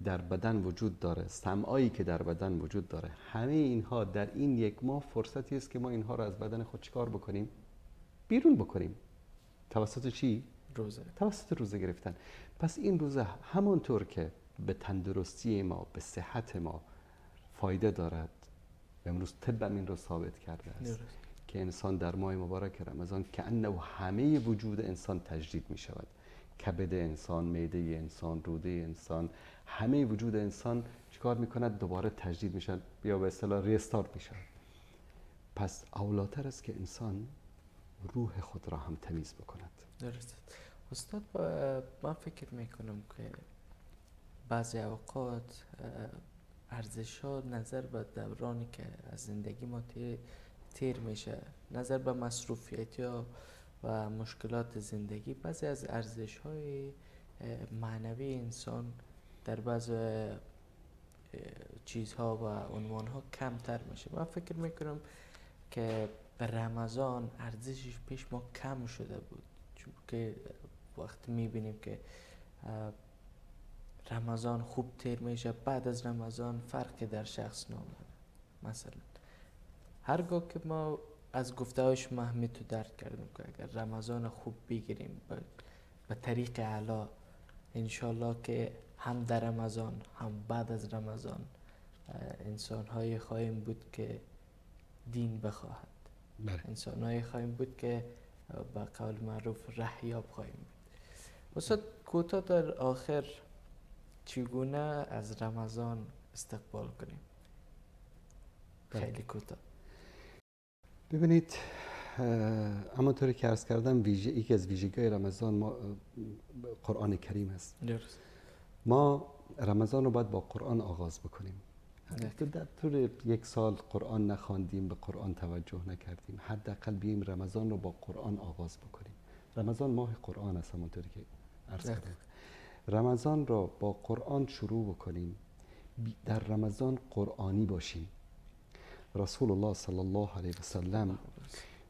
Speaker 2: در بدن وجود داره، سمایی که در بدن وجود داره، همه اینها در این یک ماه فرصتی است که ما اینها رو از بدن خود چیکار بکنیم؟ بیرون بکنیم. توسط چی؟
Speaker 1: روزه.
Speaker 2: توسط روزه گرفتن. پس این روزه همانطور که به تندرستی ما، به صحت ما فایده دارد، امروز طب این رو ثابت کرده است که انسان در ماه مبارک رمضان که انه همه وجود انسان تجدید می شود. کبد انسان، معده انسان، روده انسان، همه وجود انسان چیکار میکند؟ دوباره تجدید میشن، یا به اصطلاح ریستارت میشن. پس اولاتر است که انسان روح خود را هم تمیز بکند.
Speaker 1: درست. استاد من فکر میکنم که بعضی اوقات ارزش ها نظر به دورانی که از زندگی ما تیر میشه، نظر به مصروفیت یا و مشکلات زندگی، بعضی از ارزش های معنوی انسان در بعض چیزها و عنوان ها کمتر میشه. من فکر میکنم که به رمضان ارزشش پیش ما کم شده بود، چون که وقتی میبینیم که رمضان خوب تیر میشه، بعد از رمضان فرقی در شخص نامده. مثلا هرگاه که ما از گفته هایش محمید تو درک کردیم که اگر رمضان خوب بگیریم به طریق اعلی، انشالله که هم در رمضان هم بعد از رمضان انسان های خواهیم بود که دین بخواهد. انسان های خواهیم بود که به قول معروف رهیاب خواهیم بود. استاد کوتاه در آخر چگونه از رمضان استقبال کنیم؟ خیلی کوتاه.
Speaker 2: ببینید همونطوری که عرض کردم یکی از ویژگی‌های رمضان ما قرآن کریم است.
Speaker 1: درست.
Speaker 2: ما رمضان رو باید با قرآن آغاز بکنیم. در طول یک سال قرآن نخواندیم، به قرآن توجه نکردیم، حداقل بیایم رمضان رو با قرآن آغاز بکنیم. رمضان ماه قرآن است، همونطوری که عرض کردم. رمضان رو با قرآن شروع بکنیم، در رمضان قرآنی باشیم. رسول الله صلی الله علیه و سلم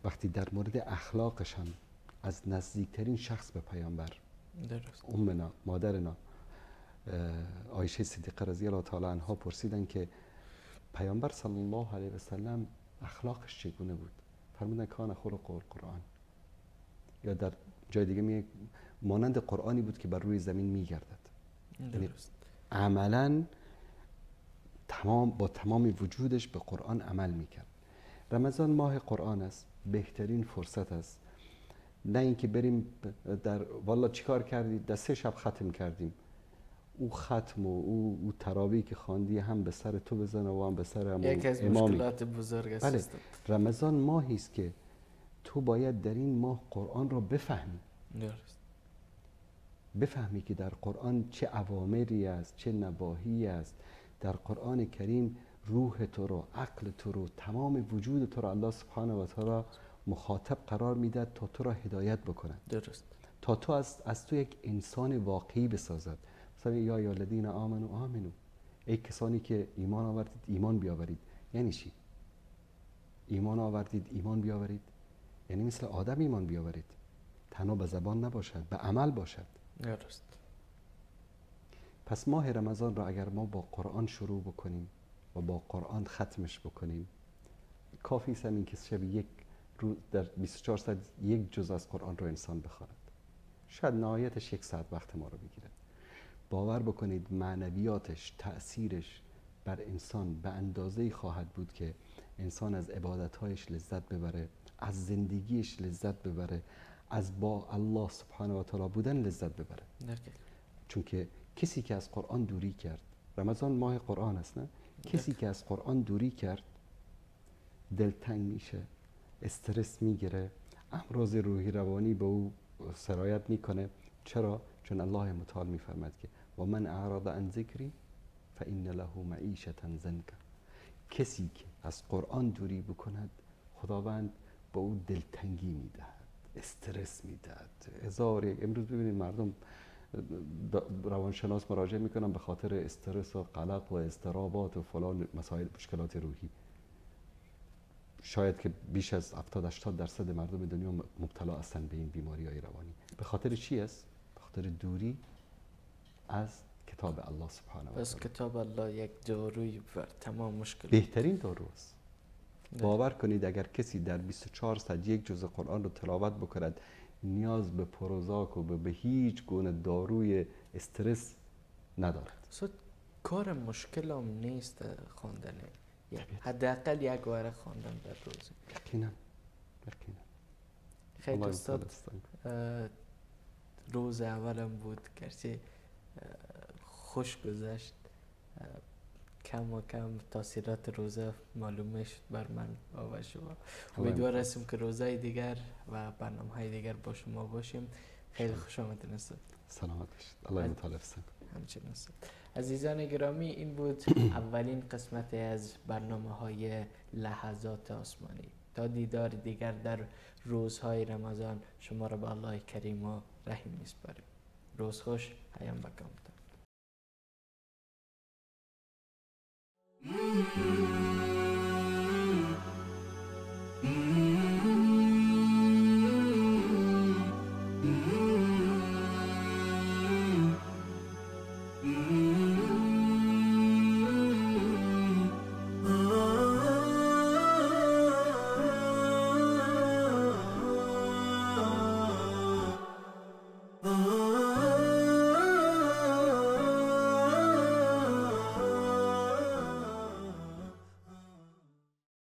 Speaker 2: وقتی در مورد اخلاقشان از نزدیکترین شخص به پیامبر، امنا مادرنا عایشه صدیقه رضی الله تعالی عنها پرسیدن که پیامبر صلی الله علیه و سلم اخلاقش چگونه بود؟ فرمودن کان خلق القرآن، یا در جای دیگه میگه مانند قرآنی بود که بر روی زمین میگردد. یعنی عملاً با تمام وجودش به قرآن عمل میکرد. رمضان ماه قرآن است، بهترین فرصت است. نه اینکه بریم در والا چیکار کردید در 3 شب ختم کردیم، او ختم و او تراویح که خواندی هم به سر تو بزنه و هم به سر امامی.
Speaker 1: یکی از مشکلات بزرگ است.
Speaker 2: بله. رمضان ماهی است که تو باید در این ماه قرآن را بفهمی.
Speaker 1: درست.
Speaker 2: بفهمی که در قرآن چه اوامری است، چه نواهی است. در قرآن کریم روح تو رو، عقل تو رو، تمام وجود تو رو الله سبحانه و تعالی مخاطب قرار میده تا تو را هدایت بکند.
Speaker 1: درست.
Speaker 2: تا تو از تو یک انسان واقعی بسازد. مثلا یا الذین آمنوا آمنو، ای کسانی که ایمان آوردید ایمان بیاورید. یعنی چی؟ ایمان آوردید ایمان بیاورید یعنی مثل آدم ایمان بیاورید، تنها به زبان نباشد، به عمل باشد.
Speaker 1: درست.
Speaker 2: پس ماه رمضان را اگر ما با قرآن شروع بکنیم و با قرآن ختمش بکنیم، کافی است این که شب یک روز در 24 ساعت یک جز از قرآن رو انسان بخواند. شاید نهایتش 1 ساعت وقت ما رو بگیره. باور بکنید معنویاتش، تأثیرش بر انسان به اندازه‌ای خواهد بود که انسان از عبادتهایش لذت ببره، از زندگیش لذت ببره، از با الله سبحانه و تعالی بودن لذت ببره. چون که کسی که از قرآن دوری کرد، رمضان ماه قرآن است نه؟ کسی که از قرآن دوری کرد دلتنگ میشه، استرس میگیره، امراض روحی روانی به او سرایت میکنه. چرا؟ چون الله متعال میفرماد که و من اعرض عن ذکری فإن له معیشة ضنکا. کسی که از قرآن دوری بکند خداوند به او دلتنگی میدهد، استرس میدهد. امروز ببینید مردم روانشناس مراجعه میکنن به خاطر استرس و قلق و اضطرابات و فلان مسائل مشکلات روحی. شاید که بیش از 70-80% مردم دنیا مبتلا هستند به این بیماری‌های روانی. به خاطر چی است؟ به خاطر دوری از کتاب الله سبحانه و تعالی.
Speaker 1: پس کتاب الله یک داروی بر تمام مشکل،
Speaker 2: بهترین دارو است. باور کنید اگر کسی در 24 ساعت یک جزء قرآن رو تلاوت بکند نیاز به پروزاک و به هیچ گونه داروی استرس ندارد.
Speaker 1: کار مشکل هم نیست خواندن، حداقل یک بار خواندن در روز.
Speaker 2: یقینا.
Speaker 1: خیلی استاد روز اولم بود گرچه خوش گذشت، کم و کم تاثیرات روزه معلوم میشد بر من و شما. امیدوار هستیم که روزهای دیگر و برنامه‌های دیگر با شما باشیم. خیلی خوش آمدید استاد.
Speaker 2: سلامت باشید. الله متعال حفظتون.
Speaker 1: همچنین استاد. عزیزان گرامی، این بود اولین قسمت از برنامه‌های لحظات آسمانی. تا دیدار دیگر در روزهای رمضان شما را به الله کریم و رحیم میسپاریم. روز خوش، ایام بکامتان.